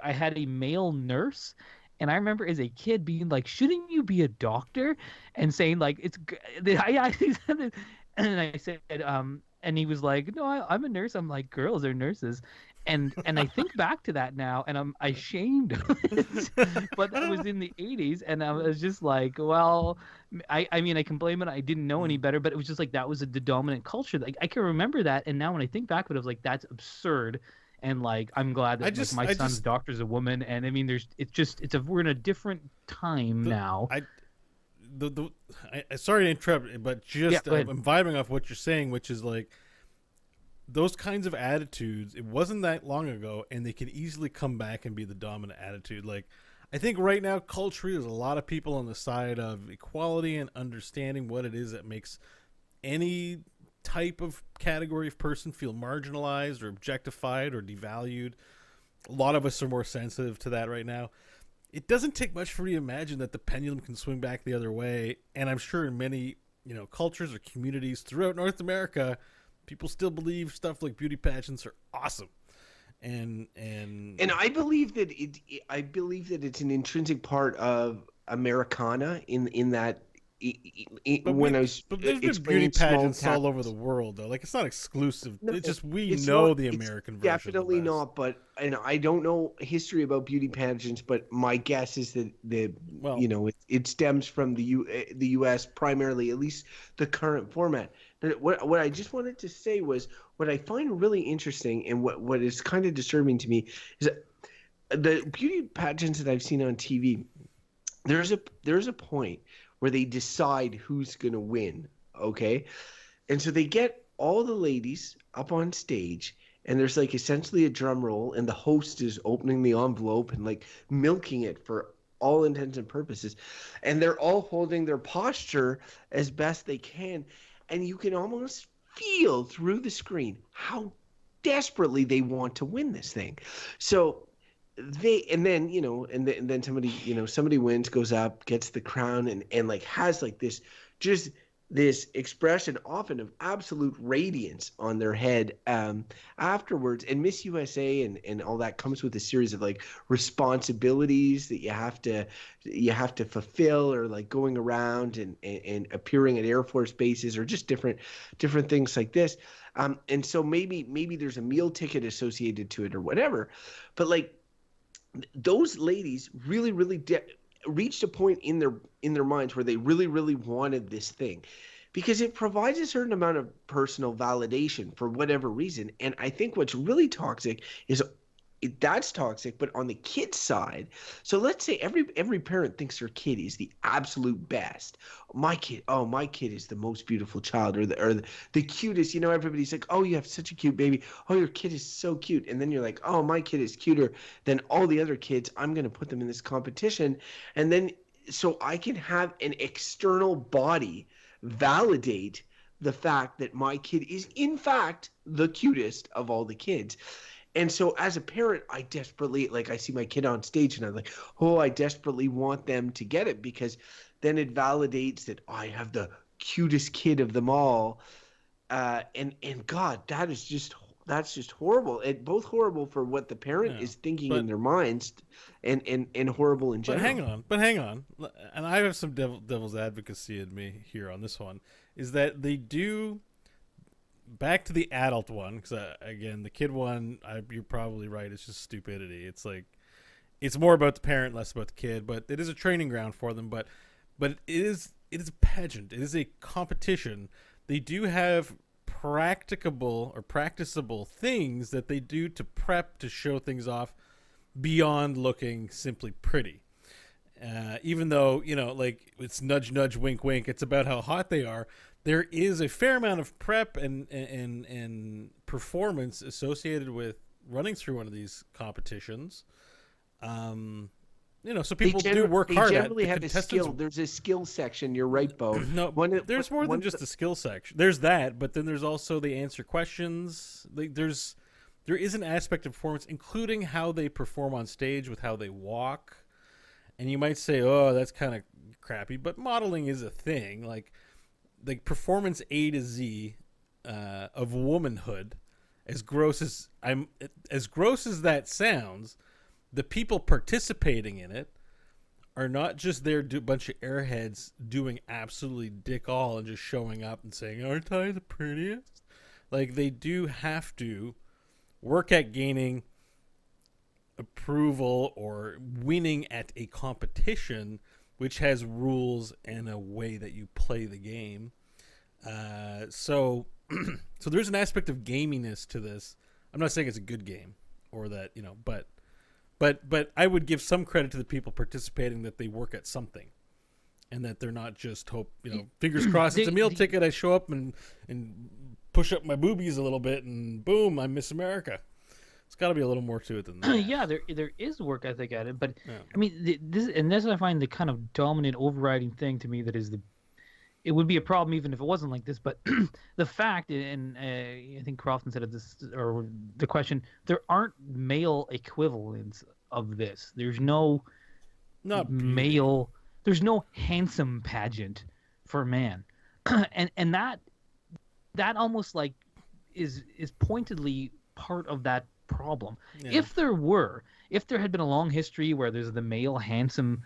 I had a male nurse, and I remember as a kid being like, "Shouldn't you be a doctor?" And saying like, "It's." I actually said it, and I said, and he was like, "No, I'm a nurse." I'm like, "Girls are nurses." And I think back to that now, and I'm ashamed of it. But that was in the 80s, and I was just like, well, I mean, I can blame it. I didn't know any better, but it was just like that was the dominant culture. Like I can remember that, and now when I think back to it, I was like, that's absurd. And like, I'm glad that my son's doctor's a woman, and I mean, we're in a different time now. Sorry to interrupt, but I'm vibing off what you're saying, which is like, those kinds of attitudes, it wasn't that long ago, and they can easily come back and be the dominant attitude. Like, I think right now, culturally, there's a lot of people on the side of equality and understanding what it is that makes any type of category of person feel marginalized or objectified or devalued. A lot of us are more sensitive to that right now. It doesn't take much for you to imagine that the pendulum can swing back the other way, and I'm sure in many cultures or communities throughout North America, people still believe stuff like beauty pageants are awesome, and I believe that it's an intrinsic part of Americana in that. But there's been beauty pageants all over the world, though. Like, it's not exclusive. No, it's just the American version. Definitely not. But I don't know history about beauty pageants, but my guess is that it stems from the U.S. primarily, at least the current format. But what I just wanted to say was what I find really interesting and what is kind of disturbing to me is that the beauty pageants that I've seen on TV. There's a point where they decide who's going to win, okay? And so they get all the ladies up on stage, and there's like essentially a drum roll, and the host is opening the envelope and like milking it for all intents and purposes. And they're all holding their posture as best they can, and you can almost feel through the screen how desperately they want to win this thing. So then somebody wins, goes up, gets the crown, and like has like this expression often of absolute radiance on their head afterwards. And Miss USA and all that comes with a series of like responsibilities that you have to fulfill, or like going around and appearing at Air Force bases, or just different things like this. And so maybe there's a meal ticket associated to it or whatever, but like, those ladies really, really reached a point in their minds where they really, really wanted this thing, because it provides a certain amount of personal validation for whatever reason. And I think what's really toxic is that's toxic, but on the kid's side. So let's say every parent thinks their kid is the absolute best. My kid is the most beautiful child, or the cutest. Everybody's like, oh, you have such a cute baby. Oh, your kid is so cute. And then you're like, oh, my kid is cuter than all the other kids. I'm going to put them in this competition. And then so I can have an external body validate the fact that my kid is in fact the cutest of all the kids. And so as a parent, I desperately, I see my kid on stage and I'm like, oh, I desperately want them to get it, because then it validates that I have the cutest kid of them all. And God, that's just horrible. And both horrible for what the parent is thinking in their minds, and horrible in general. But hang on. And I have some devil's advocacy in me here on this one, is that they do... Back to the adult one, because again, the kid one, you're probably right. It's just stupidity. It's it's more about the parent, less about the kid. But it is a training ground for them. But it is a pageant. It is a competition. They do have practicable things that they do to prep, to show things off beyond looking simply pretty. Even though it's nudge nudge, wink wink. It's about how hot they are. There is a fair amount of prep and performance associated with running through one of these competitions. So people do work hard. They generally have a skill. There's a skill section. You're right, Bo. No, there's more than just a skill section. There's that, but then there's also the answer questions. There is an aspect of performance, including how they perform on stage with how they walk. And you might say, oh, that's kind of crappy, but modeling is a thing. Like performance A to Z of womanhood, as gross as that sounds, the people participating in it are not just there a bunch of airheads doing absolutely dick all and just showing up and saying, aren't I the prettiest? They do have to work at gaining approval or winning at a competition which has rules and a way that you play the game. So there's an aspect of gaminess to this. I'm not saying it's a good game or that, but I would give some credit to the people participating, that they work at something and that they're not just fingers crossed. It's a meal ticket. I show up and push up my boobies a little bit and boom, I'm Miss America. It's got to be a little more to it than that. Yeah, there is work ethic at it, but yeah. I mean, this I find the kind of dominant overriding thing to me that is it would be a problem even if it wasn't like this. But the fact, and I think Crofton said this, or the question, there aren't male equivalents of this. There's no male. There's no handsome pageant for a man, and that almost is pointedly part of that problem. Yeah. If there had been a long history where there's the male handsome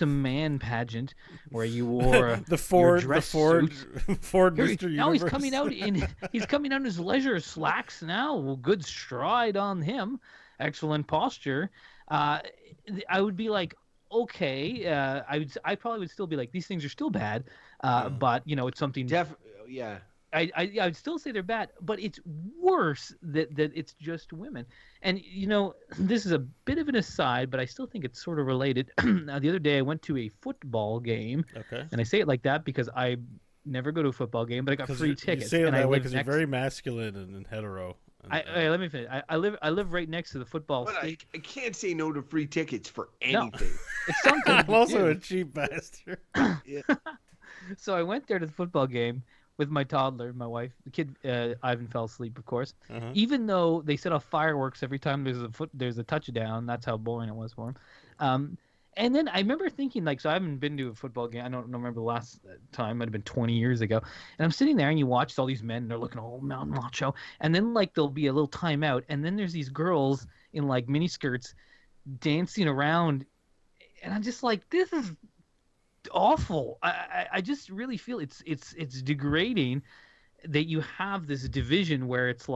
man pageant where you wore the Ford Mr. Now he's coming out in his leisure slacks now. Well, good stride on him, excellent posture. I would be like, okay, I probably would still be like, these things are still bad, but it's something. Yeah. I would still say they're bad, but it's worse that it's just women. And, this is a bit of an aside, but I still think it's sort of related. Now, the other day I went to a football game. Okay. And I say it like that because I never go to a football game, but I got free tickets. You say it that way because you're very masculine and hetero. Let me finish. I live right next to the football. But I can't say no to free tickets for anything. No. It's something. I'm also a cheap bastard. Yeah. So I went there to the football game with my toddler, my wife. The kid, Ivan, fell asleep, of course. Uh-huh. Even though they set off fireworks every time there's a touchdown, that's how boring it was for him. And then I remember thinking, so I haven't been to a football game. I don't remember the last time. It might have been 20 years ago. And I'm sitting there, and you watch all these men, and they're looking all mountain macho. And then, there'll be a little timeout, and then there's these girls in, mini skirts dancing around. And I'm just like, this is awful. I just really feel it's degrading that you have this division where it's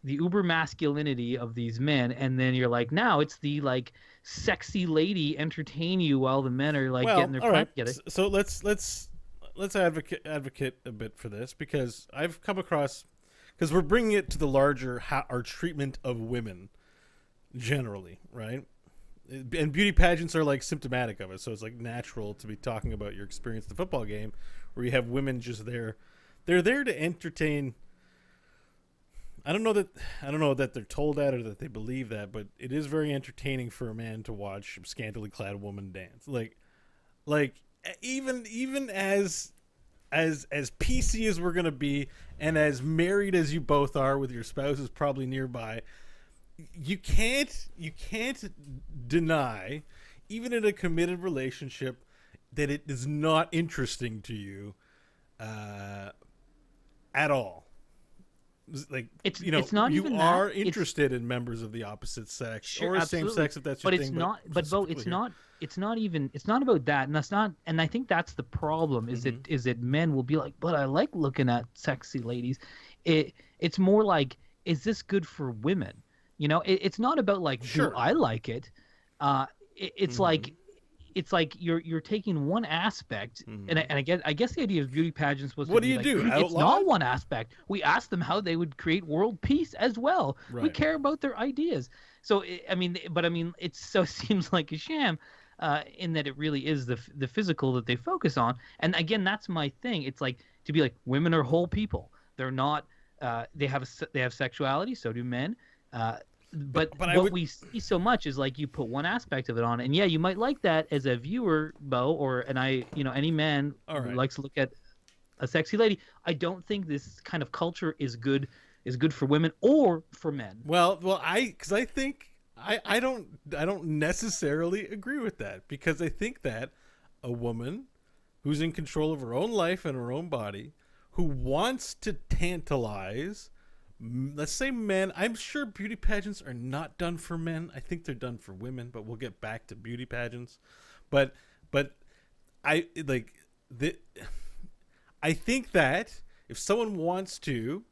the uber masculinity of these men, and then you're like, now it's the like sexy lady entertain you while the men are like getting their all crap right. together. So let's advocate a bit for this, because I've come across, because we're bringing it to the larger our treatment of women generally, right? And beauty pageants are like symptomatic of it, so it's like natural to be talking about your experience at the football game, where you have women just there. They're there to entertain. I don't know that they're told that or that they believe that, but it is very entertaining for a man to watch a scantily clad woman dance. Like even as PC as we're gonna be, and as married as you both are with your spouses probably nearby, you can't deny, even in a committed relationship, that it is not interesting to you at all. Like, it's not you even are that. interested in members of the opposite sex, Sure, or absolutely. same sex if that's your but thing. it's not. But Bo, it's not even. It's not about that, and that's not. And I think that's the problem. Is that men will be like, but I like looking at sexy ladies. It's more like, is this good for women? It's not about like, Sure. do I like it? It's like. It's like you're taking one aspect, and I guess the idea of beauty pageants was, what to do be you like, do? It's Outlaw? not one aspect. We asked them how they would create world peace as well. Right. We care about their ideas. So it so seems like a sham, in that it really is the physical that they focus on. And again, that's my thing. It's like to be like, women are whole people. They're not. They have sexuality. So do men. But what we see so much is like you put one aspect of it on, and yeah, you might like that as a viewer, Bo, any man who likes to look at a sexy lady. I don't think this kind of culture is good for women or for men. Well, I think I don't necessarily agree with that, because I think that a woman who's in control of her own life and her own body, who wants to tantalize, let's say, men. I'm sure beauty pageants are not done for men. I think they're done for women, but we'll get back to beauty pageants. But I think that if someone wants to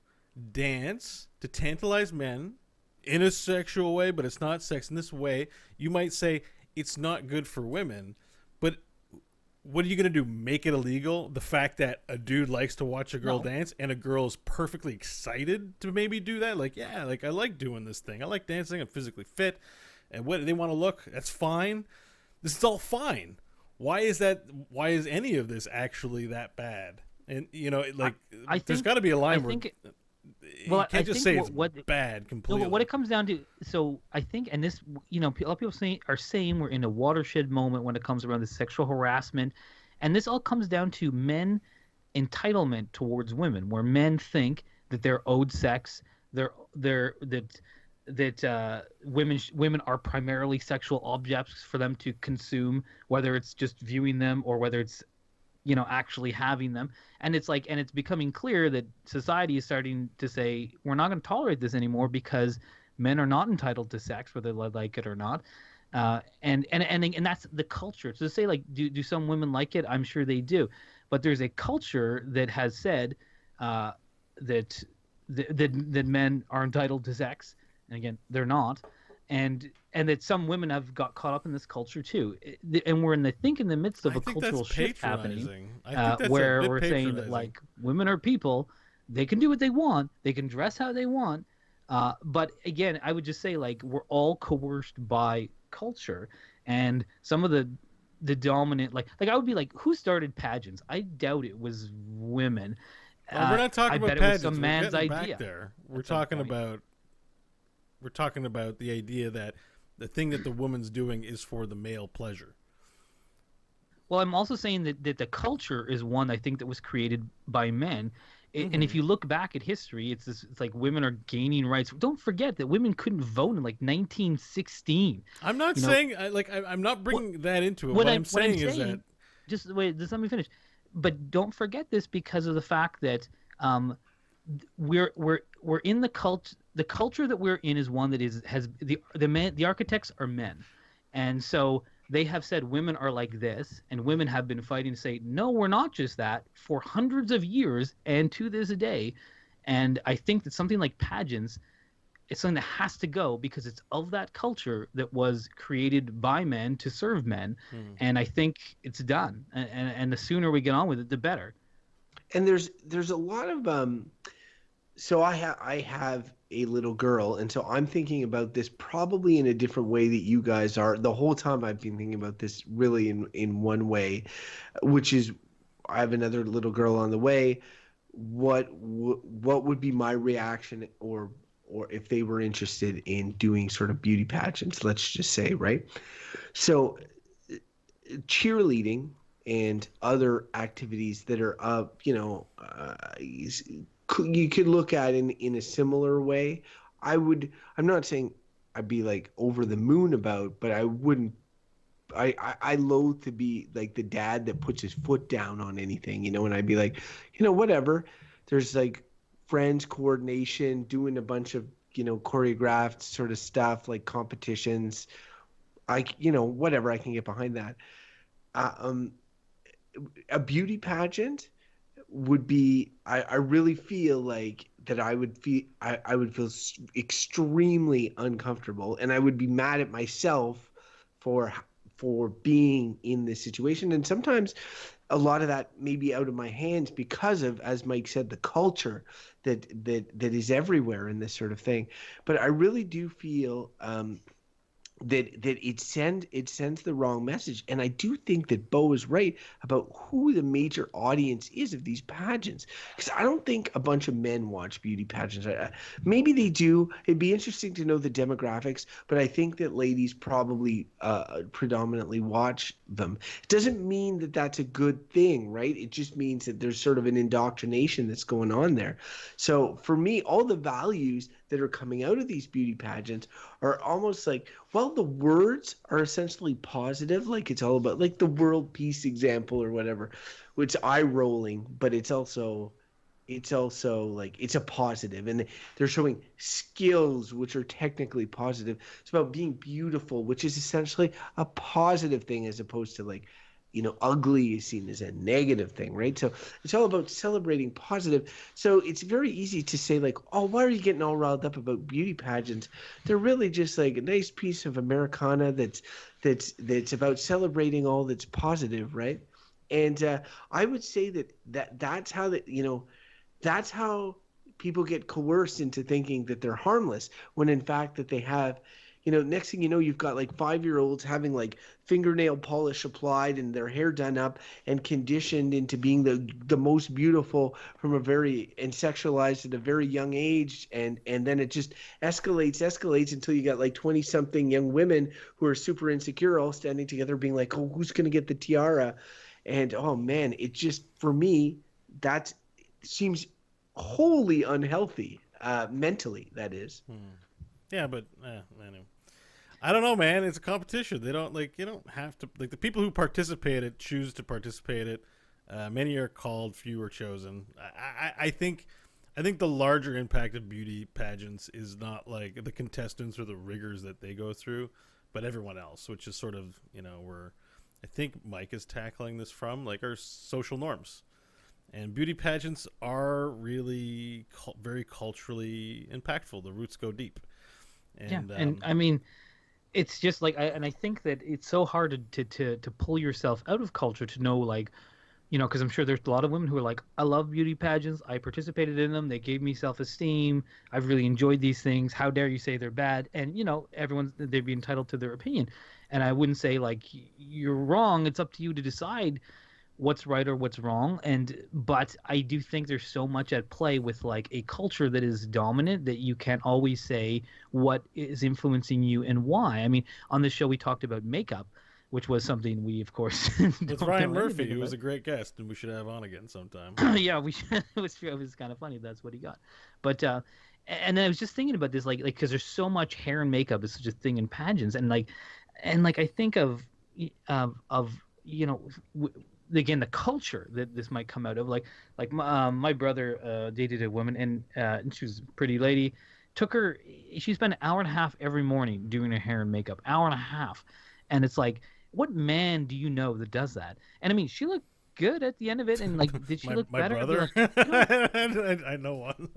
dance to tantalize men in a sexual way, but it's not sex in this way, you might say it's not good for women. But what are you going to do? Make it illegal? The fact that a dude likes to watch a girl dance, and a girl is perfectly excited to maybe do that? Like, yeah, like, I like doing this thing. I like dancing. I'm physically fit. And what they want to look, that's fine. This is all fine. Why is any of this actually that bad? And, there's got to be a line where you can't just say it's bad completely. No, what it comes down to, so I think, and this, a lot of people are saying we're in a watershed moment when it comes around the sexual harassment, and this all comes down to men entitlement towards women, where men think that they're owed sex, that women are primarily sexual objects for them to consume, whether it's just viewing them or whether it's actually having them. And it's becoming clear that society is starting to say, we're not going to tolerate this anymore, because men are not entitled to sex, whether they like it or not. And that's the culture. So to say, like, do some women like it? I'm sure they do. But there's a culture that has said that men are entitled to sex. And again, they're not. And that some women have got caught up in this culture too, and we're in the midst of a cultural shift happening, where we're saying that, like, women are people, they can do what they want, they can dress how they want, but again, I would just say, like, we're all coerced by culture, and some of the dominant, like I would be like, who started pageants? I doubt it was women. Well, we're not talking about pageants. It was some man's idea. Back there. We're talking about the idea that the thing that the woman's doing is for the male pleasure. Well, I'm also saying that the culture is one, I think, that was created by men. And if you look back at history, it's like women are gaining rights. Don't forget that women couldn't vote in like 1916. I'm not saying I'm not bringing that into it. What I'm saying is that, just wait, just let me finish. But don't forget this, because of the fact that we're in the culture. The culture that we're in is one that has the architects are men, and so they have said women are like this, and women have been fighting to say, no, we're not just that, for hundreds of years and to this day. And I think that something like pageants it's something that has to go because it's of that culture that was created by men to serve men. And I think it's done. And the sooner we get on with it, the better. And there's a lot of so I have a little girl, and so I'm thinking about this probably in a different way that you guys are. The whole time I've been thinking about this really in one way, which is I have another little girl on the way. What would be my reaction, or if they were interested in doing sort of beauty pageants, let's just say, right? So cheerleading and other activities that are you could look at in a similar way. I'm not saying I'd be like over the moon about, but I wouldn't. I loathe to be like the dad that puts his foot down on anything, and I'd be like, whatever. There's like friends coordination, doing a bunch of choreographed sort of stuff like competitions. Whatever, I can get behind that. A beauty pageant would be, I really feel like that I would feel extremely uncomfortable, and I would be mad at myself for being in this situation. And sometimes a lot of that may be out of my hands because of, as Mike said, the culture that is everywhere in this sort of thing. But I really do feel that it sends the wrong message. And I do think that Bo is right about who the major audience is of these pageants, because I don't think a bunch of men watch beauty pageants. Maybe they do. It'd be interesting to know the demographics, but I think that ladies probably predominantly watch them. It doesn't mean that that's a good thing, right? It just means that there's sort of an indoctrination that's going on there. So for me, all the values that are coming out of these beauty pageants are almost like, well, the words are essentially positive, like it's all about like the world peace example or whatever, which eye-rolling, but it's also like it's a positive, and they're showing skills which are technically positive. It's about being beautiful, which is essentially a positive thing, as opposed to like ugly is seen as a negative thing, right? So it's all about celebrating positive. So it's very easy to say like, oh, why are you getting all riled up about beauty pageants? They're really just like a nice piece of Americana that's about celebrating all that's positive, right? And I would say that's how that's how people get coerced into thinking that they're harmless, when in fact that they have. Next thing you know, you've got like 5-year-olds having like fingernail polish applied and their hair done up and conditioned into being the most beautiful from and sexualized at a very young age. And then it just escalates until you got like 20-something young women who are super insecure all standing together being like, oh, who's going to get the tiara? And oh man, it just, for me, that seems wholly unhealthy, mentally, that is. Yeah, but anyway. I don't know, man. It's a competition. They don't you don't have to, like, the people who participate it choose to participate it. Many are called, few are chosen. I think the larger impact of beauty pageants is not like the contestants or the rigors that they go through, but everyone else, which is sort of, where I think Mike is tackling this from, like our social norms. And beauty pageants are really very culturally impactful. The roots go deep. And I mean, it's just like, I think that it's so hard to pull yourself out of culture to know, like, because I'm sure there's a lot of women who are like, I love beauty pageants. I participated in them. They gave me self-esteem. I've really enjoyed these things. How dare you say they're bad? And, they'd be entitled to their opinion. And I wouldn't say like, you're wrong. It's up to you to decide what's right or what's wrong. But I do think there's so much at play with like a culture that is dominant that you can't always say what is influencing you and why. I mean, on this show we talked about makeup, which was something we of course with Ryan Murphy, who was a great guest and we should have on again sometime. Yeah, we should. It was kind of funny. That's what he got. But and then I was just thinking about this, like because there's so much hair and makeup is such a thing in pageants, and I think of again, the culture that this might come out of, like my brother dated a woman, and she was a pretty lady. She spent an hour and a half every morning doing her hair and makeup, hour and a half, and it's like, what man do you know that does that? And I mean, she looked good at the end of it? And like, did she look my better? I'd be brother. like, you know, I know one.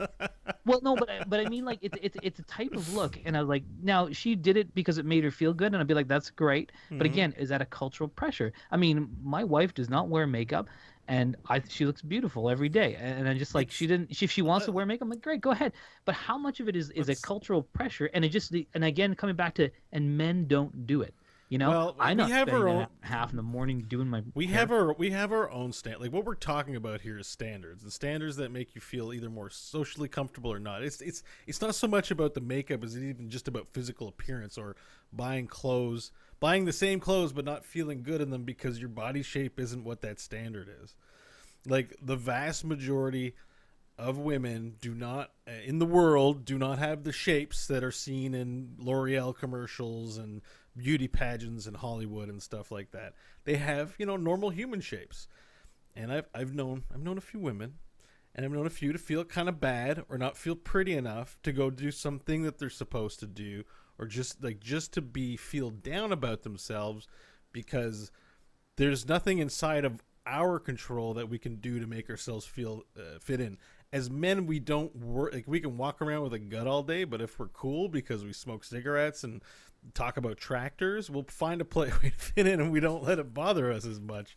well, no, but I mean, like, it's a type of look, and I was like, now she did it because it made her feel good, and I'd be like, that's great. But again, is that a cultural pressure? I mean, my wife does not wear makeup, and she looks beautiful every day, and I'm just like, she didn't. If she wants to wear makeup, I'm like, great, go ahead. But how much of it is a cultural pressure? And it just, and again, coming back to, and men don't do it. You know, Well, I'm we not have our spending own- half in the morning doing my. We hair. have our own stand. Like what we're talking about here is standards, and standards that make you feel either more socially comfortable or not. It's not so much about the makeup as it even just about physical appearance or buying the same clothes but not feeling good in them because your body shape isn't what that standard is. Like the vast majority of women in the world do not have the shapes that are seen in L'Oreal commercials and beauty pageants in Hollywood and stuff like that. They have, normal human shapes. And I've known a few women, and I've known a few to feel kind of bad or not feel pretty enough to go do something that they're supposed to do, or just to feel down about themselves because there's nothing inside of our control that we can do to make ourselves feel fit in. As men, we don't work, like we can walk around with a gut all day, but if we're cool because we smoke cigarettes and talk about tractors, we'll find a way to fit in, and we don't let it bother us as much,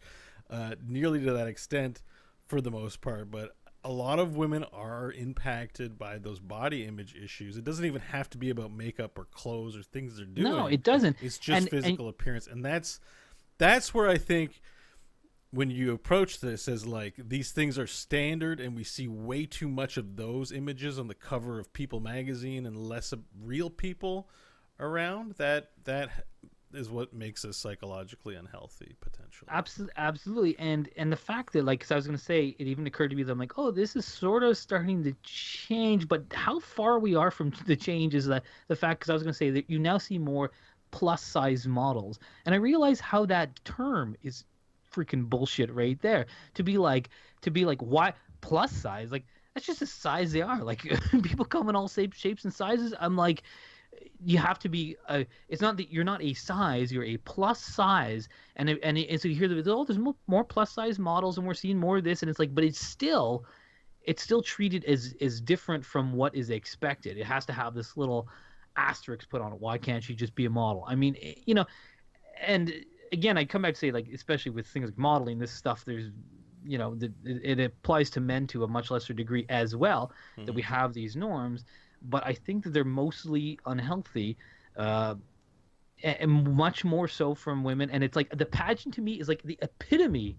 nearly to that extent for the most part. But a lot of women are impacted by those body image issues. It doesn't even have to be about makeup or clothes or things they're doing. No, it doesn't. It's just physical appearance. And that's where I think when you approach this as like these things are standard and we see way too much of those images on the cover of People magazine and less of real people around, that is what makes us psychologically unhealthy potentially. Absolutely. And the fact that, like, 'cause I was going to say, it even occurred to me that I'm like, oh, this is sort of starting to change, but how far we are from the change is the fact, because I was going to say that you now see more plus size models, and I realize how that term is freaking bullshit right there. To be like why plus size? Like, that's just the size they are. Like, people come in all shapes and sizes. I'm like, you have to be it's not that you're not a size, you're a plus size, and so you hear that, oh, there's more plus size models and we're seeing more of this, and it's like, but it's still treated as different from what is expected. It has to have this little asterisk put on it. Why can't she just be a model? I mean, and again, I come back to say, like, especially with things like modeling, this stuff, there's, it applies to men to a much lesser degree as well, that we have these norms, but I think that they're mostly unhealthy, and much more so from women. And it's like the pageant to me is like the epitome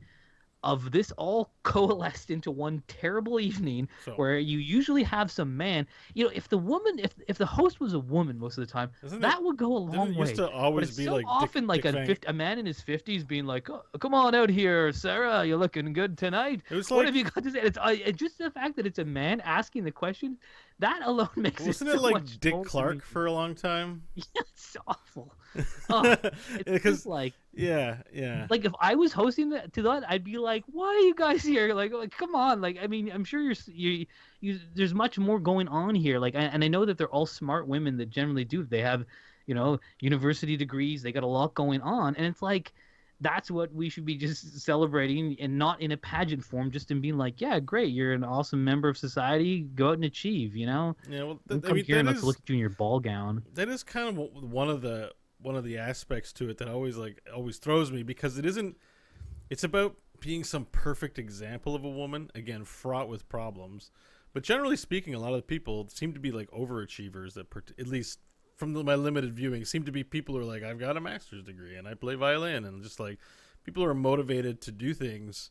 of this all coalesced into one terrible evening, where you usually have some man. If the host was a woman most of the time, that would go a long way. Used to always but it's be so like often Dick a man in his 50s being like, oh, come on out here, Sarah, you're looking good tonight. What have you got to say? It's just the fact that it's a man asking the question, that alone makes Wasn't it it so like much Dick more Clark for a long time? Yeah, it's awful. It's Because just like, yeah. like if I was hosting that, I'd be like, why are you guys here? Like come on. Like, I mean, I'm sure you there's much more going on here. Like, and I know that they're all smart women that generally do. They have, university degrees. They got a lot going on, and it's like, that's what we should be just celebrating, and not in a pageant form, just in being like, yeah, great, you're an awesome member of society, go out and achieve, Yeah, well, come here and let's look at you in your ball gown. That is kind of one of the aspects to it that always throws me, because it's about being some perfect example of a woman, again, fraught with problems. But generally speaking, a lot of the people seem to be like overachievers that, at least from my limited viewing, seem to be people who are like, I've got a master's degree and I play violin, and just like people who are motivated to do things,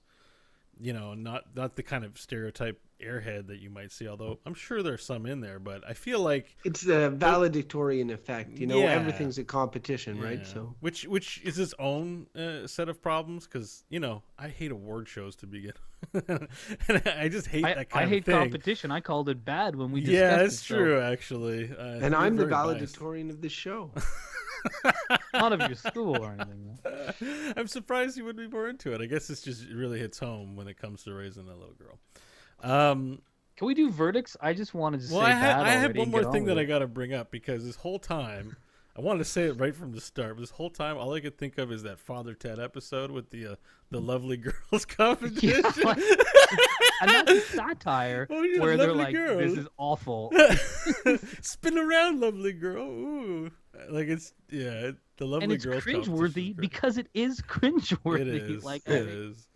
not the kind of stereotype airhead that you might see, although I'm sure there's some in there, but I feel like it's the valedictorian effect, everything's a competition, right? So which is its own set of problems, because I hate award shows to begin and I just hate that kind of thing. Competition. I called it bad when we discussed it. Yeah, it's true, actually. And I'm the valedictorian of the show. Not of your school or anything. I'm surprised you would be more into it. I guess it really hits home when it comes to raising a little girl. Can we do verdicts? I just wanted to say I that have one more thing that I got to bring up, because this whole time I wanted to say it right from the start. But this whole time, all I could think of is that Father Ted episode with the lovely girls competition. Yeah, like, and that's a satire Oh, yeah, where they're lovely like, girl. "This is awful." Spin around, lovely girl. Ooh. Like the lovely And it's girls competition is cringeworthy great. because it is cringeworthy. It is. Like, It is.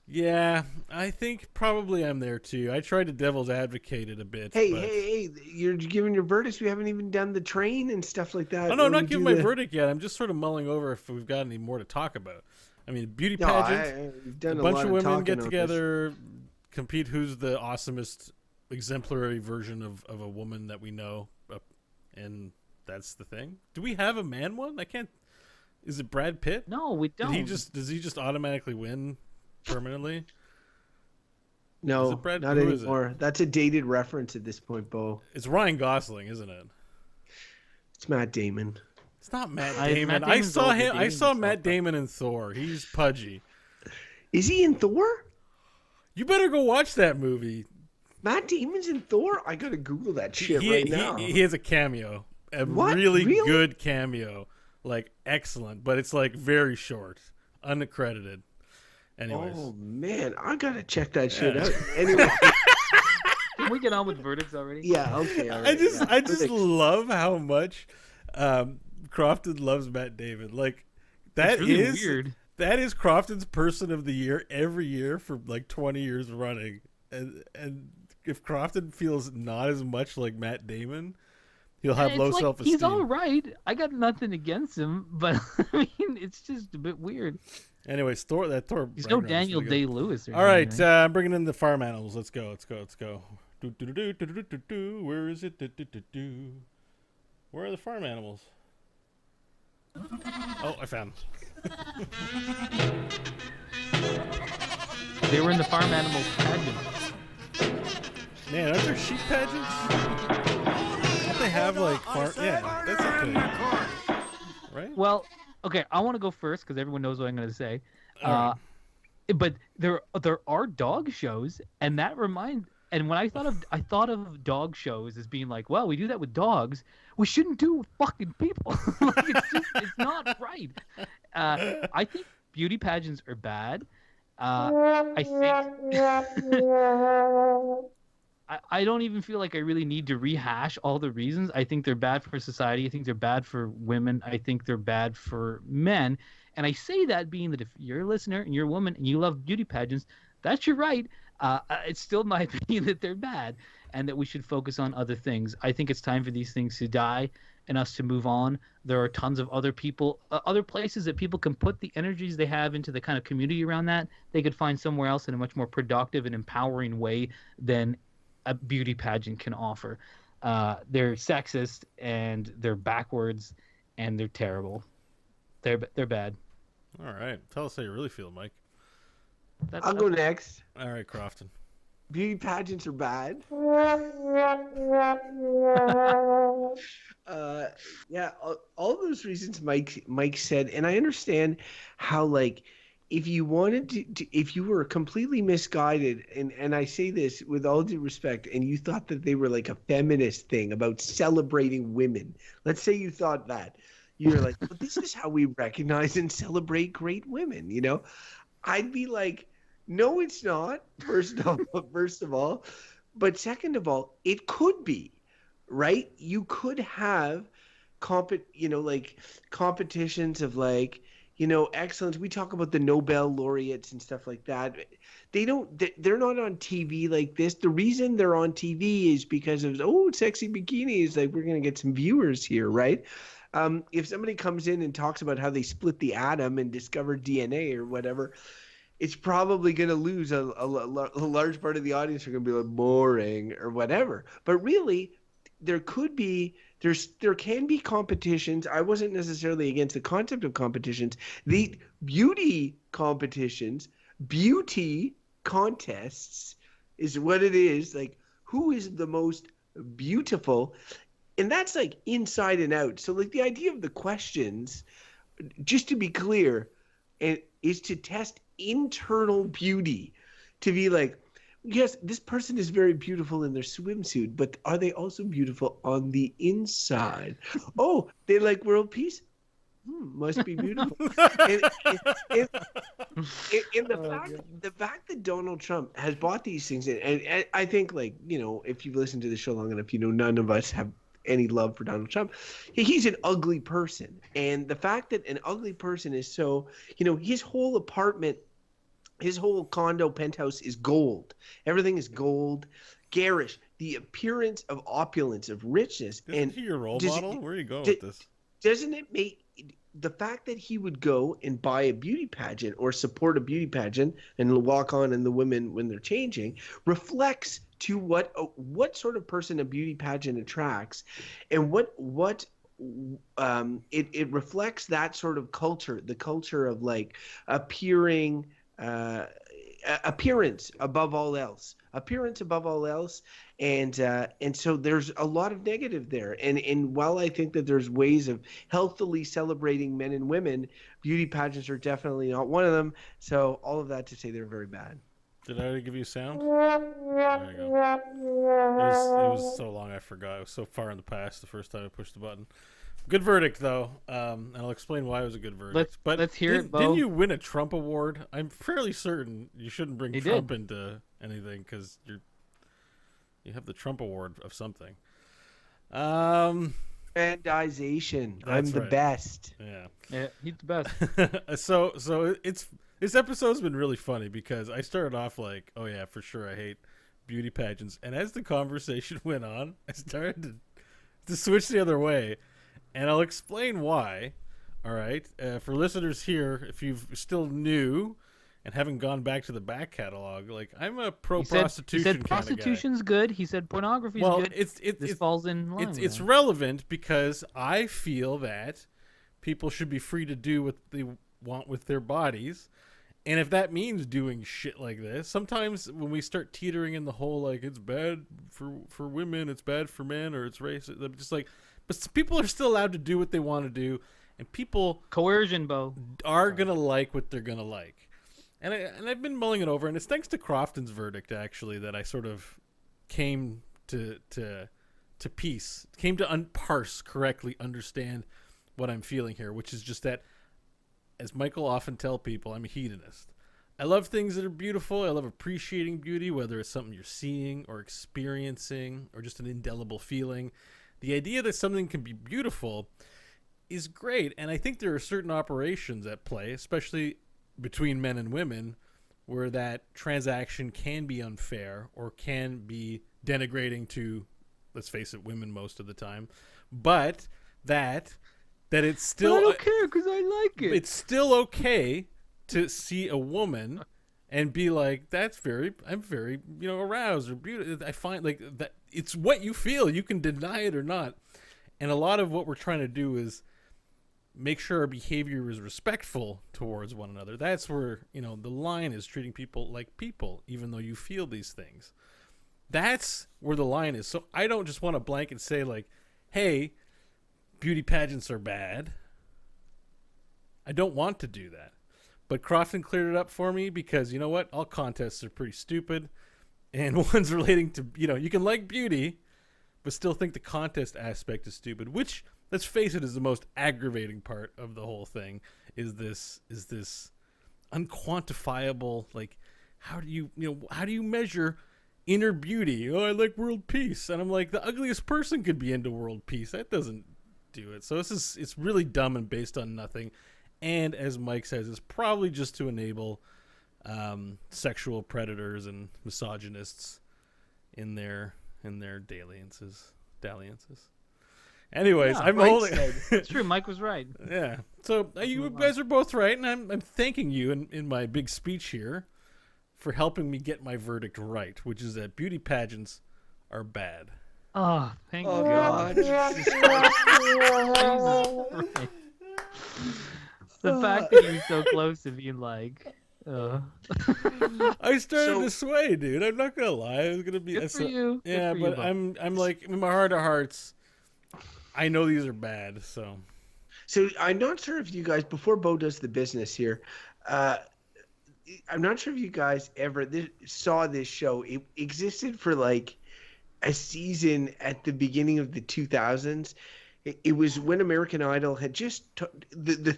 Yeah, I think probably I'm there too. I tried to devil's advocate it a bit. Hey, but... hey! You're giving your verdicts. We haven't even done the train and stuff like that. Oh no, I'm When not we giving do my verdict yet. I'm just sort of mulling over if we've got any more to talk about. I mean, beauty No, pageant. we've done A a bunch lot of women talking get on this. together, compete. Who's the awesomest exemplary version of a woman that we know, and that's the thing. Do we have a man one? I can't. Is it Brad Pitt? no, we don't. Does he just automatically win permanently? No, Is it Brad- not who is it? anymore. That's a dated reference at this point, Bo. It's Ryan Gosling, isn't it? It's Matt Damon. It's not Matt Matt Damon. I Damon's saw older him. I dating saw himself, Matt but- Damon in Thor. He's pudgy. Is he in Thor? You better go watch that movie. Matt Damon's in Thor? I gotta Google that shit right now. He has a cameo, a What? really Really? good cameo, like excellent, but it's like very short, unaccredited. Anyways, Oh man, I gotta check that shit Yeah. out. Anyway, Can we get on with verdicts already? yeah, okay. All right, I just Perfect. love how much Crofton loves Matt Damon. Like that It's really is weird. that is Crofton's Person of the Year every year for like 20 years running, and if Crofton feels not as much like Matt Damon, he'll have It's low like, self-esteem. He's all right. I got nothing against him, but I mean, it's just a bit weird. Anyways, Thor. He's no Ragnarok is Daniel really good. Day-Lewis. Or All right, anything, I'm bringing in the farm animals. Let's go. Where is it? Where are the farm animals? Oh, I found them. They were in the farm animal pageant. Man, aren't there sheep pageants? Don't they have like farm? Yeah, that's okay. Right? Well, okay, I want to go first because everyone knows what I'm going to say. All right. But there are dog shows, and that and when I thought of dog shows as being like, well, we do that with dogs. We shouldn't do it with fucking people. Like, it's not right. I think beauty pageants are bad. I think I don't even feel like I really need to rehash all the reasons. I think they're bad for society. I think they're bad for women. I think they're bad for men. And I say that being that if you're a listener and you're a woman and you love beauty pageants, that's your right. It's still my opinion that they're bad and that we should focus on other things. I think it's time for these things to die and us to move on. There are tons of other people, other places that people can put the energies they have into the kind of community around that. They could find somewhere else in a much more productive and empowering way than a beauty pageant can offer. They're sexist and they're backwards and they're terrible. They're bad. All right. Tell us how you really feel, Mike. I'll go next. All right, Crofton. Beauty pageants are bad. Yeah, all those reasons Mike said, and I understand how, like, if you wanted to if you were completely misguided, and I say this with all due respect, and you thought that they were like a feminist thing about celebrating women. Let's say you thought that. You're like, well, this is how we recognize and celebrate great women, you know? I'd be like, no, it's not, first of all. But second of all, it could be, right? You could have competitions of, like, you know, excellence. We talk about the Nobel laureates and stuff like that. They're not on TV like this. The reason they're on TV is because of, sexy bikinis. Like, we're going to get some viewers here, right? If somebody comes in and talks about how they split the atom and discovered DNA or whatever, it's probably going to lose a large part of the audience. Are going to be like, boring or whatever. But really, there can be competitions. I wasn't necessarily against the concept of competitions. The beauty competitions, beauty contests is what it is. Like, who is the most beautiful? And that's like inside and out. So, like, the idea of the questions, just to be clear, is to test internal beauty, to be like, yes, this person is very beautiful in their swimsuit, but are they also beautiful on the inside? Oh, they like world peace? Must be beautiful. and, and, and the fact that Donald Trump has bought these things, and I think, like, if you've listened to the show long enough, none of us have any love for Donald Trump. He's an ugly person, and the fact that an ugly person is so, his whole apartment, his whole condo penthouse is gold. Everything is gold, garish. The appearance of opulence, of richness. Isn't he your role model? Where are you going with this? Doesn't it make the fact that he would go and buy a beauty pageant or support a beauty pageant and walk on in the women when they're changing reflects to what sort of person a beauty pageant attracts, and what it reflects that sort of culture, the culture of like appearing. Appearance above all else, and so there's a lot of negative there. And while I think that there's ways of healthily celebrating men and women, beauty pageants are definitely not one of them. So all of that to say they're very bad. Did I already give you sound? There you go. It was so long I forgot. It was so far in the past the first time I pushed the button. Good verdict, though, and I'll explain why it was a good verdict. Let's hear it, Bo. Didn't you win a Trump award? I'm fairly certain you shouldn't bring Trump into anything because you have the Trump award of something. Grandization. I'm the best. Yeah, he's the best. So this episode's been really funny because I started off like, oh yeah, for sure I hate beauty pageants, and as the conversation went on, I started to switch the other way. And I'll explain why. All right. For listeners here, if you've still new and haven't gone back to the back catalog, like I'm a pro-prostitution. He said prostitution's good. He said pornography's good. This falls in line. It's relevant because I feel that people should be free to do what they want with their bodies. And if that means doing shit like this, sometimes when we start teetering in the whole, like, it's bad for women, it's bad for men, or it's racist, I'm just like, but people are still allowed to do what they want to do, and people coercion, Bo, are gonna like what they're gonna like. And I've been mulling it over, and it's thanks to Crofton's verdict actually that I sort of came to peace, came to parse correctly, understand what I'm feeling here, which is just that, as Michael often tell people, I'm a hedonist. I love things that are beautiful. I love appreciating beauty, whether it's something you're seeing or experiencing or just an indelible feeling. The idea that something can be beautiful is great, and I think there are certain operations at play, especially between men and women, where that transaction can be unfair or can be denigrating to, let's face it, women most of the time, but that it's still... But I don't care because I like it. It's still okay to see a woman and be like, I'm very, aroused or beautiful. I find like that it's what you feel. You can deny it or not. And a lot of what we're trying to do is make sure our behavior is respectful towards one another. That's where, the line is treating people like people, even though you feel these things. That's where the line is. So I don't just want to blanket say like, hey, beauty pageants are bad. I don't want to do that. But Crofton cleared it up for me because, you know what? All contests are pretty stupid. And ones relating to, you can like beauty, but still think the contest aspect is stupid, which, let's face it, is the most aggravating part of the whole thing, is this unquantifiable, like, how do you measure inner beauty? Oh, I like world peace. And I'm like, the ugliest person could be into world peace. That doesn't do it. So it's really dumb and based on nothing. And as Mike says, it's probably just to enable sexual predators and misogynists in their dalliances. Anyways, yeah, I'm holding. It's true. Mike was right. Yeah. So you guys are both right, and I'm thanking you in my big speech here for helping me get my verdict right, which is that beauty pageants are bad. Oh, thank God. Jesus Christ. The fact that you're so close to being like, I started to sway, dude. I'm not gonna lie. I was gonna be. Good for you. Yeah, but I'm like, in my heart of hearts, I know these are bad. So I'm not sure if you guys, before Bo does the business here, I'm not sure if you guys ever saw this show. It existed for like a season at the beginning of the 2000s. It was when American Idol had just the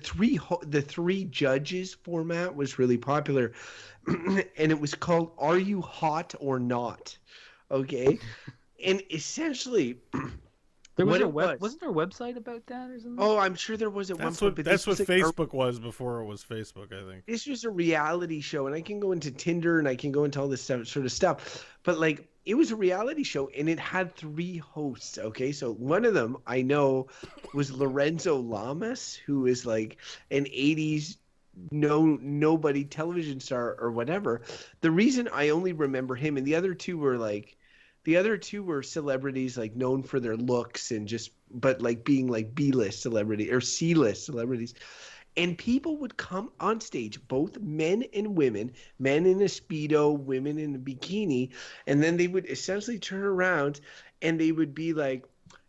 three judges format was really popular, and it was called "Are You Hot or Not?" Okay, and essentially, There was what a it was. wasn't there a website about that or something? Oh, I'm sure there was at one point, but That's what this was like Facebook was before it was Facebook, I think. this was a reality show, and I can go into Tinder and I can go into all this sort of stuff, but like it was a reality show and it had three hosts. Okay, so one of them I know was Lorenzo Lamas, who is like an 80s nobody television star or whatever. The reason I only remember him, and the other two were celebrities like known for their looks and just but like being like B-list celebrity or C-list celebrities. And people would come on stage, both men and women, men in a Speedo, women in a bikini, and then they would essentially turn around and they would be like,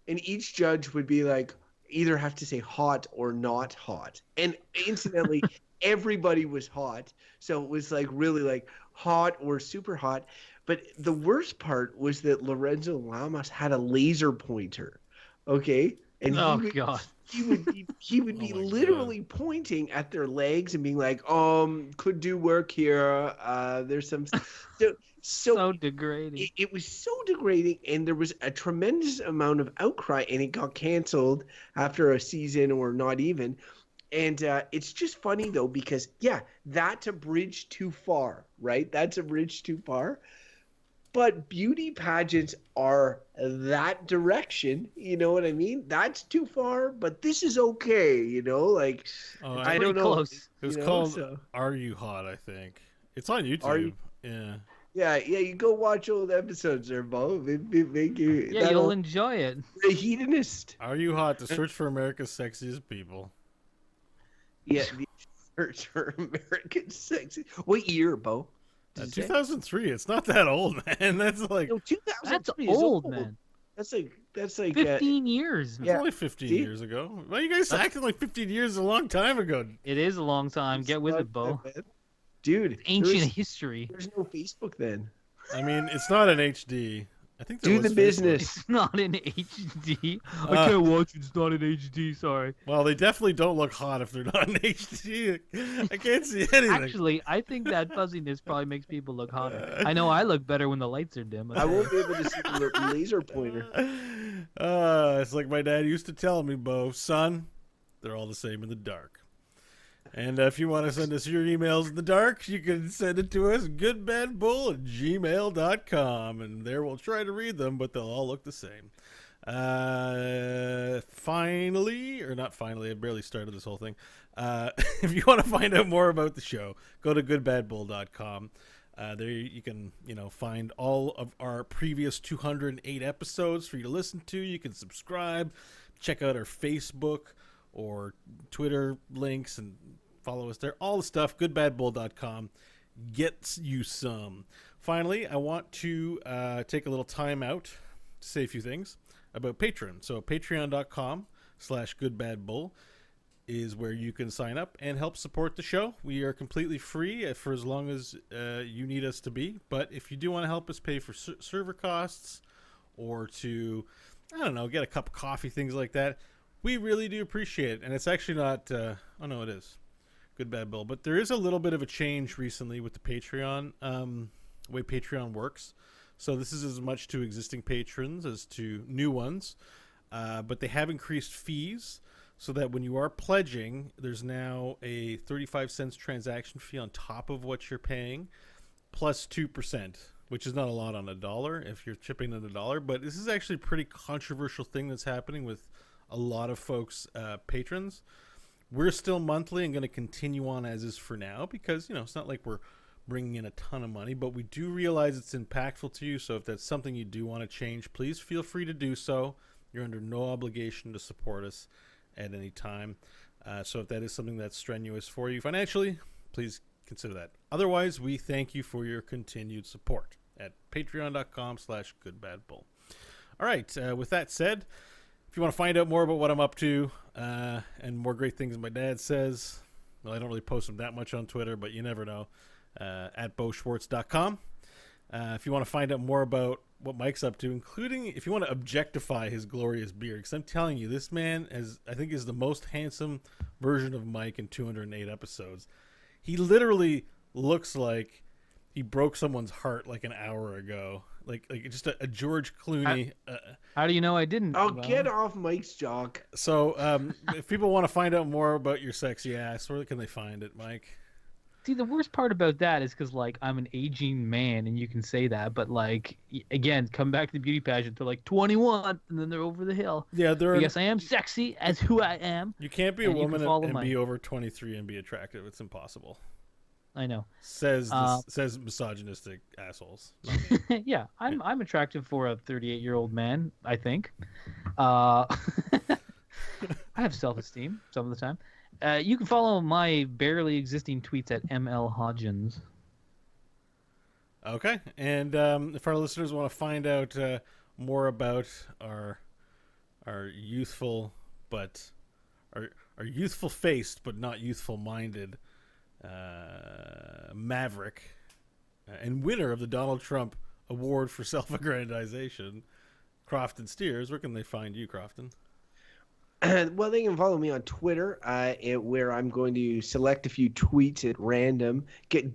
and each judge would be like, either have to say hot or not hot. And incidentally, everybody was hot. So it was like really like hot or super hot. But the worst part was that Lorenzo Lamas had a laser pointer. Okay. And Oh God. he would be Oh my literally pointing at their legs and being like, could do work here. There's some so So degrading. it was so degrading, and there was a tremendous amount of outcry, and it got canceled after a season or not even. And it's just funny though, because yeah, that's a bridge too far, right? That's a bridge too far. But beauty pageants are that direction. You know what I mean? That's too far, but this is okay. You know, like Oh, I don't Pretty know. close. It was you know, called so- Are You Hot, I think. It's on YouTube. Are You- Yeah. Yeah, you go watch old episodes there, Bo. It make you Yeah, you'll enjoy it. the hedonist. Are You Hot? To search for America's sexiest people. Yeah, the search for American sexy. What year, Bo? Did it say? 2003. It's not that old, man. That's like No, 2003 That's is old, man. That's like 15 years. it's yeah. only 15 See? years ago. Why are you guys acting like 15 years is a long time ago? It is a long time. Get with it, Bo. Dude, Ancient there's, history. there's no Facebook then. I mean, it's not an HD. I think there Do was the Facebook. business. It's not in HD. Uh, I can't watch it. It's not in HD. Sorry. Well, they definitely don't look hot if they're not in HD. I can't see anything. Actually, I think that fuzziness probably makes people look hotter. I know I look better when the lights are dim. I won't be able to see the laser pointer. It's like my dad used to tell me, Bo, son, they're all the same in the dark. And if you want to send us your emails in the dark, you can send it to us, goodbadbull@gmail.com. And there we'll try to read them, but they'll all look the same. Finally, or not finally, I barely started this whole thing. If you want to find out more about the show, go to goodbadbull.com. There you can, find all of our previous 208 episodes for you to listen to. You can subscribe, check out our Facebook or Twitter links, and follow us there. All the stuff, goodbadbull.com gets you some. Finally, I want to take a little time out to say a few things about Patreon. So patreon.com/goodbadbull is where you can sign up and help support the show. We are completely free for as long as you need us to be. But if you do want to help us pay for server costs or to, I don't know, get a cup of coffee, things like that, we really do appreciate it. And it's actually not, oh no, it is Good Bad Bill. But there is a little bit of a change recently with the Patreon, the way Patreon works. So this is as much to existing patrons as to new ones. But they have increased fees so that when you are pledging, there's now a 35 cents transaction fee on top of what you're paying, plus 2%, which is not a lot on $1 if you're chipping in $1. But this is actually a pretty controversial thing that's happening with a lot of folks, patrons. We're still monthly and going to continue on as is for now because, it's not like we're bringing in a ton of money, but we do realize it's impactful to you. So if that's something you do want to change, please feel free to do so. You're under no obligation to support us at any time. So if that is something that's strenuous for you financially, please consider that. Otherwise, we thank you for your continued support at patreon.com/goodbadbull. All right. With that said, if you want to find out more about what I'm up to and more great things my dad says, well, I don't really post them that much on Twitter, but you never know. at BoSchwartz.com. If you want to find out more about what Mike's up to, including if you want to objectify his glorious beard, because I'm telling you, this man I think is the most handsome version of Mike in 208 episodes. He literally looks like he broke someone's heart like an hour ago, like just a George Clooney. How do you know I didn't? Oh, get off Mike's jock. So, if people want to find out more about your sexy ass, where can they find it, Mike? See, the worst part about that is because, like, I'm an aging man, and you can say that, but, like, again, come back to the beauty pageant, they're like 21, and then they're over the hill. Yeah, yes, I am sexy as who I am. You can't be a woman and be over 23 and be attractive. It's impossible. I know. Says misogynistic assholes. Yeah, I'm attractive for a 38-year-old man, I think. I have self-esteem some of the time. You can follow my barely existing tweets at MLHodgins. Okay, and if our listeners want to find out more about our youthful but our youthful faced but not youthful minded maverick and winner of the Donald Trump Award for Self-Aggrandization, Crofton Steers, where can they find you, Crofton? Well, they can follow me on Twitter, where I'm going to select a few tweets at random,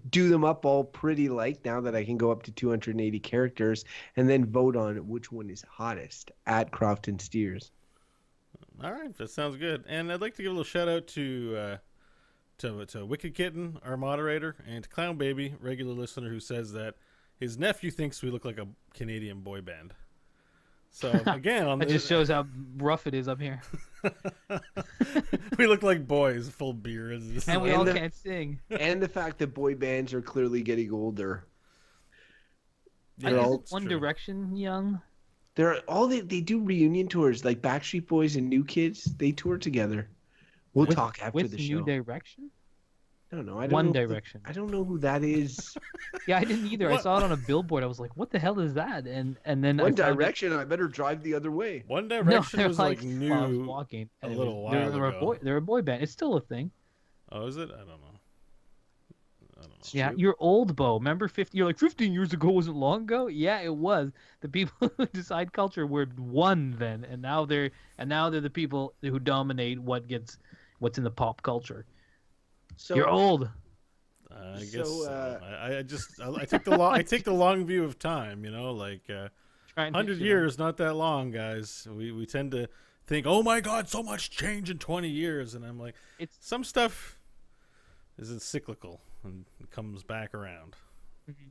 do them up all pretty like now that I can go up to 280 characters, and then vote on which one is hottest at Crofton Steers. All right, that sounds good. And I'd like to give a little shout out to Wicked Kitten, our moderator, and to Clown Baby, regular listener, who says that his nephew thinks we look like a Canadian boy band. So again, that just shows how rough it is up here. We look like boys, full beards, and we all can't sing. And the fact that boy bands are clearly getting older. One Direction young. They do reunion tours like Backstreet Boys and New Kids. They tour together. We'll talk after the show. With New Direction? I don't know. One Direction. I don't know who that is. Yeah, I didn't either. I saw it on a billboard. I was like, "What the hell is that?" And then One Direction. I better drive the other way. One Direction was like new. I was walking a little while ago. They're a boy band. It's still a thing. Oh, is it? I don't know. Yeah, you're old, Bo. Remember 50? You're like 15 years ago wasn't long ago. Yeah, it was. The people who decide culture were one then, and now they're the people who dominate what's in the pop culture. So you're old. I guess I take the long view of time, like 100 years, not that long, guys. We tend to think, oh my God, so much change in 20 years, and I'm like, some stuff is cyclical and comes back around. Mm-hmm.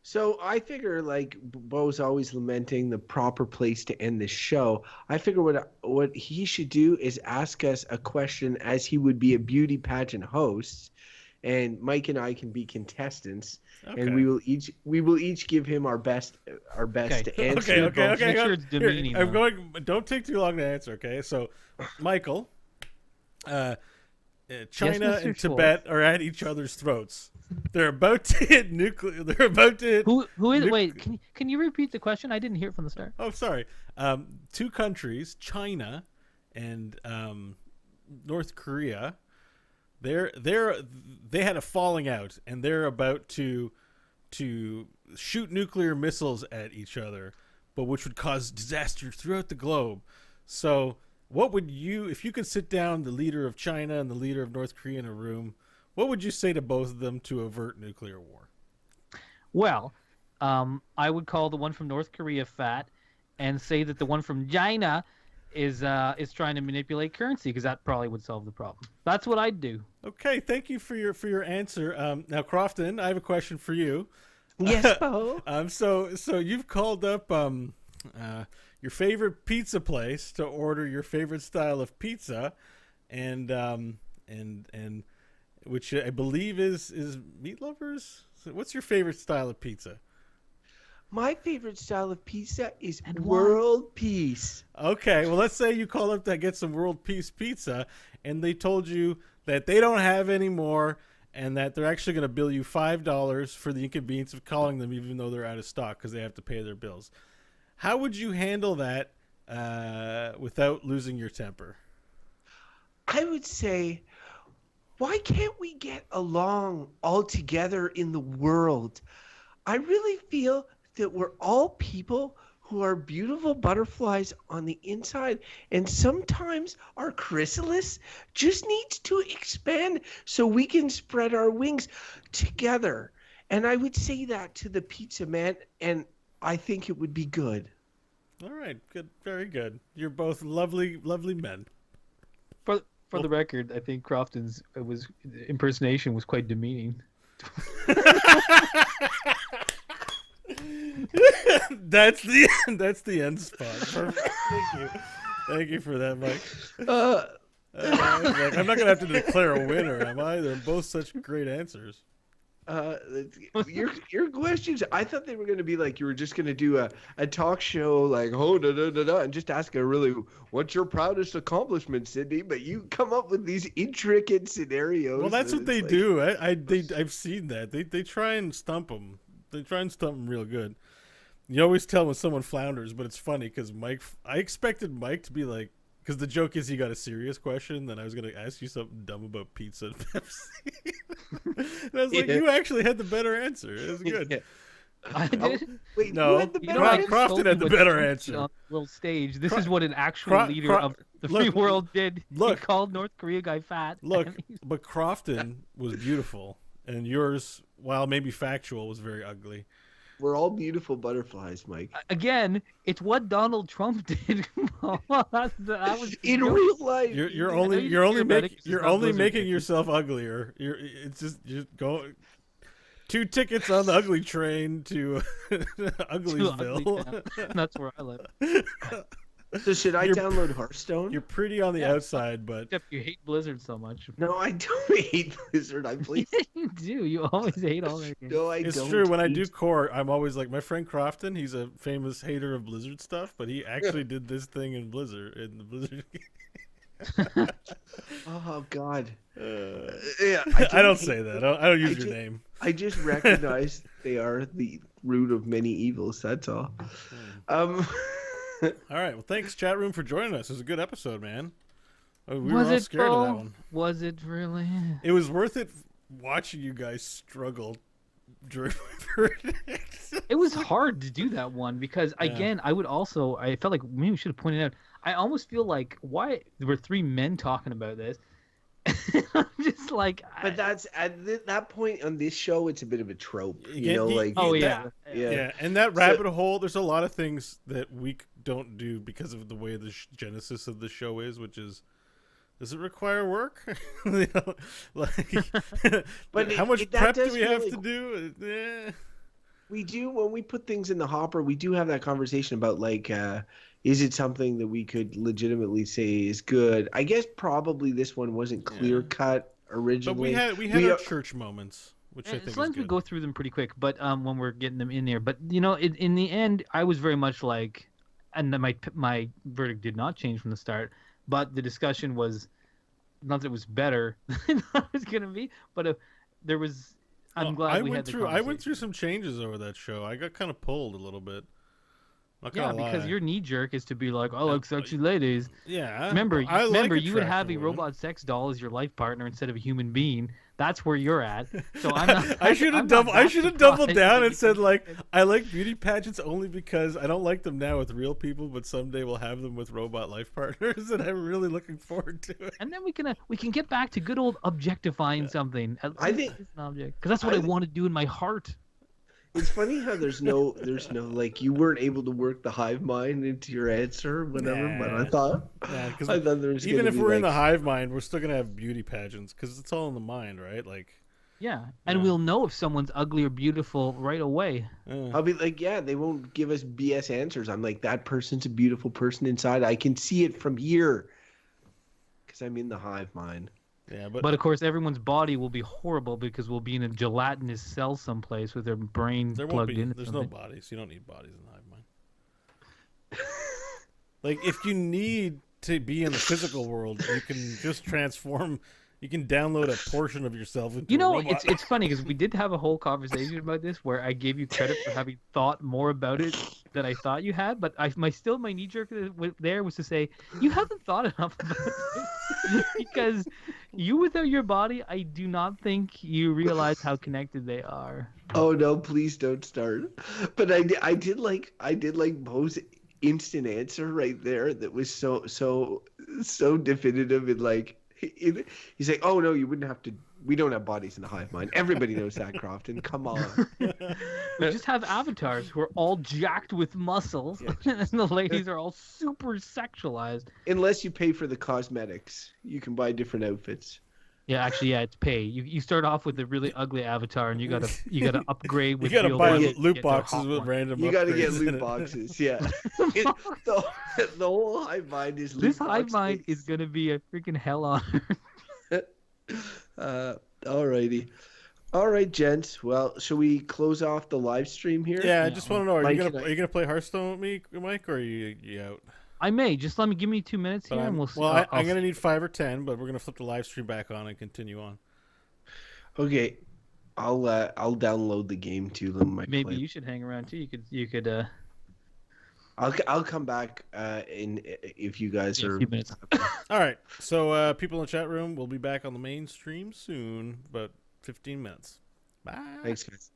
So I figure, like, Bo's always lamenting the proper place to end this show. I figure what he should do is ask us a question as he would be a beauty pageant host, and Mike and I can be contestants, and we will each give him our best to answer. Okay. Make sure it's demeaning. Here, I'm going. Don't take too long to answer. Okay, so Michael, China and Tibet are at each other's throats. They're about to hit nuclear. They're about to hit. Who is? Wait, can you repeat the question? I didn't hear it from the start. Oh, sorry. Two countries, China and North Korea. They had a falling out, and they're about to shoot nuclear missiles at each other, but which would cause disaster throughout the globe. So, what would you, if you could sit down the leader of China and the leader of North Korea in a room? What would you say to both of them to avert nuclear war? Well, I would call the one from North Korea fat and say that the one from China is trying to manipulate currency, because that probably would solve the problem. That's what I'd do. Okay, thank you for your answer. Now, Crofton, I have a question for you. Yes, Bo. So you've called up your favorite pizza place to order your favorite style of pizza, and which I believe is Meat Lovers. So what's your favorite style of pizza? My favorite style of pizza is world peace. Okay, well, let's say you call up to get some world peace pizza, and they told you that they don't have any more, and that they're actually going to bill you $5 for the inconvenience of calling them, even though they're out of stock because they have to pay their bills. How would you handle that without losing your temper? I would say, why can't we get along all together in the world? I really feel that we're all people who are beautiful butterflies on the inside, and sometimes our chrysalis just needs to expand so we can spread our wings together. And I would say that to the pizza man, and I think it would be good. All right, good, very good. You're both lovely, lovely men. For the record, I think Crofton's impersonation was quite demeaning. That's the end spot. Perfect. Thank you for that, Mike. I'm not gonna have to declare a winner, am I? They're both such great answers. Your questions, I thought they were going to be like you were just going to do a talk show like and just ask a really, what's your proudest accomplishment, Sydney? But you come up with these intricate scenarios. Well, that's what they do. I've seen that. They try and stump them. They try and stump them real good. You always tell when someone flounders, but it's funny because I expected Mike to be like, because the joke is he got a serious question, then I was going to ask you something dumb about pizza and Pepsi. And I was like, you actually had the better answer. It was good. Yeah. I did. Wait, No, who had the better Crofton had the better answer. On the little stage. This is what an actual leader of the free world did. He called North Korea guy fat. Look, but Crofton was beautiful, and yours, while maybe factual, was very ugly. We're all beautiful butterflies, Mike. Again, it's what Donald Trump did. that was in real life. You're only making yourself uglier. It's just go 2 tickets on the ugly train to Uglyville. That's where I live. So should I download Hearthstone? You're pretty on the outside, but except you hate Blizzard so much. No, I don't hate Blizzard. I play. You do. You always hate all their games. No, I don't. It's true. When I do core, I'm always like my friend Crofton. He's a famous hater of Blizzard stuff, but he actually did this thing in the Blizzard. Oh God. Yeah, I don't say that. I don't use your name. I just recognize they are the root of many evils. That's all. All right. Well, thanks, chat room, for joining us. It was a good episode, man. We were Was all it scared of that one. Was it really? It was worth it watching you guys struggle during my verdict. It was hard to do that one because, again, I felt like maybe we should have pointed out, I almost feel like, why there were 3 men talking about this? I'm just like, but that's at that point on this show, it's a bit of a trope, Yeah, and that rabbit hole. There's a lot of things that we don't do because of the way the genesis of the show is, which is, does it require work? But how much prep do we have to do? We do when we put things in the hopper. We do have that conversation about like, is it something that we could legitimately say is good? I guess probably this one wasn't clear cut originally. But we had our church moments, which I think sometimes is good. we go through them pretty quick, but when we're getting them in there. But in the end, I was very much like, and my verdict did not change from the start. But the discussion was not that it was better than it was gonna be, but there was. I'm glad we had the conversation. I went through some changes over that show. I got kind of pulled a little bit. Because your knee jerk is to be like, I like sexy ladies. Yeah. Remember, you would have a women. robot sex doll as your life partner instead of a human being. That's where you're at. So I'm not. I should have doubled down and said like, I like beauty pageants only because I don't like them now with real people, but someday we'll have them with robot life partners, and I'm really looking forward to it. And then we can get back to good old objectifying something. I think it's an object because that's what I want to do in my heart. It's funny how there's no like you weren't able to work the hive mind into your answer, whatever. But I thought there was even if we're in the hive mind, we're still gonna have beauty pageants because it's all in the mind, right? Like, and we'll know if someone's ugly or beautiful right away. I'll be like, they won't give us BS answers. I'm like, that person's a beautiful person inside. I can see it from here because I'm in the hive mind. Yeah, but of course, everyone's body will be horrible because we'll be in a gelatinous cell someplace with their brain plugged in. There's no bodies. You don't need bodies in the hive mind. Like, if you need to be in the physical world, you can just transform. You can download a portion of yourself into a robot. It's funny because we did have a whole conversation about this where I gave you credit for having thought more about it than I thought you had, but my knee jerk there was to say you haven't thought enough about it because You without your body, I do not think you realize how connected they are. Oh no, please don't start. But I did like Mo's instant answer right there. That was so definitive and like he's like, oh no, you wouldn't have to. We don't have bodies in the hive mind. Everybody knows that, Crofton. Come on. We just have avatars who are all jacked with muscles, and the ladies are all super sexualized. Unless you pay for the cosmetics, you can buy different outfits. Yeah, actually, yeah, it's pay. You start off with a really ugly avatar, and you gotta upgrade with. You gotta real buy money to loot get to a boxes hot with one. random. You got to get upgrades in loot it. boxes. Yeah. The whole hive mind is loot This hive mind boxes. is gonna be a freaking hell on earth. Alrighty. All right, gents. Well, shall we close off the live stream here? Yeah, I Yeah, just want to know: Mike, are you gonna play Hearthstone with me, Mike, or are you out? I may just give me 2 minutes here, and we'll see. I'm gonna need 5 or 10, but we're gonna flip the live stream back on and continue on. Okay. I'll download the game too. Maybe you should hang around too. You could. I'll come back if you guys A are. few minutes. All right, so people in the chat room, we'll be back on the main stream soon, about 15 minutes. Bye. Thanks, guys.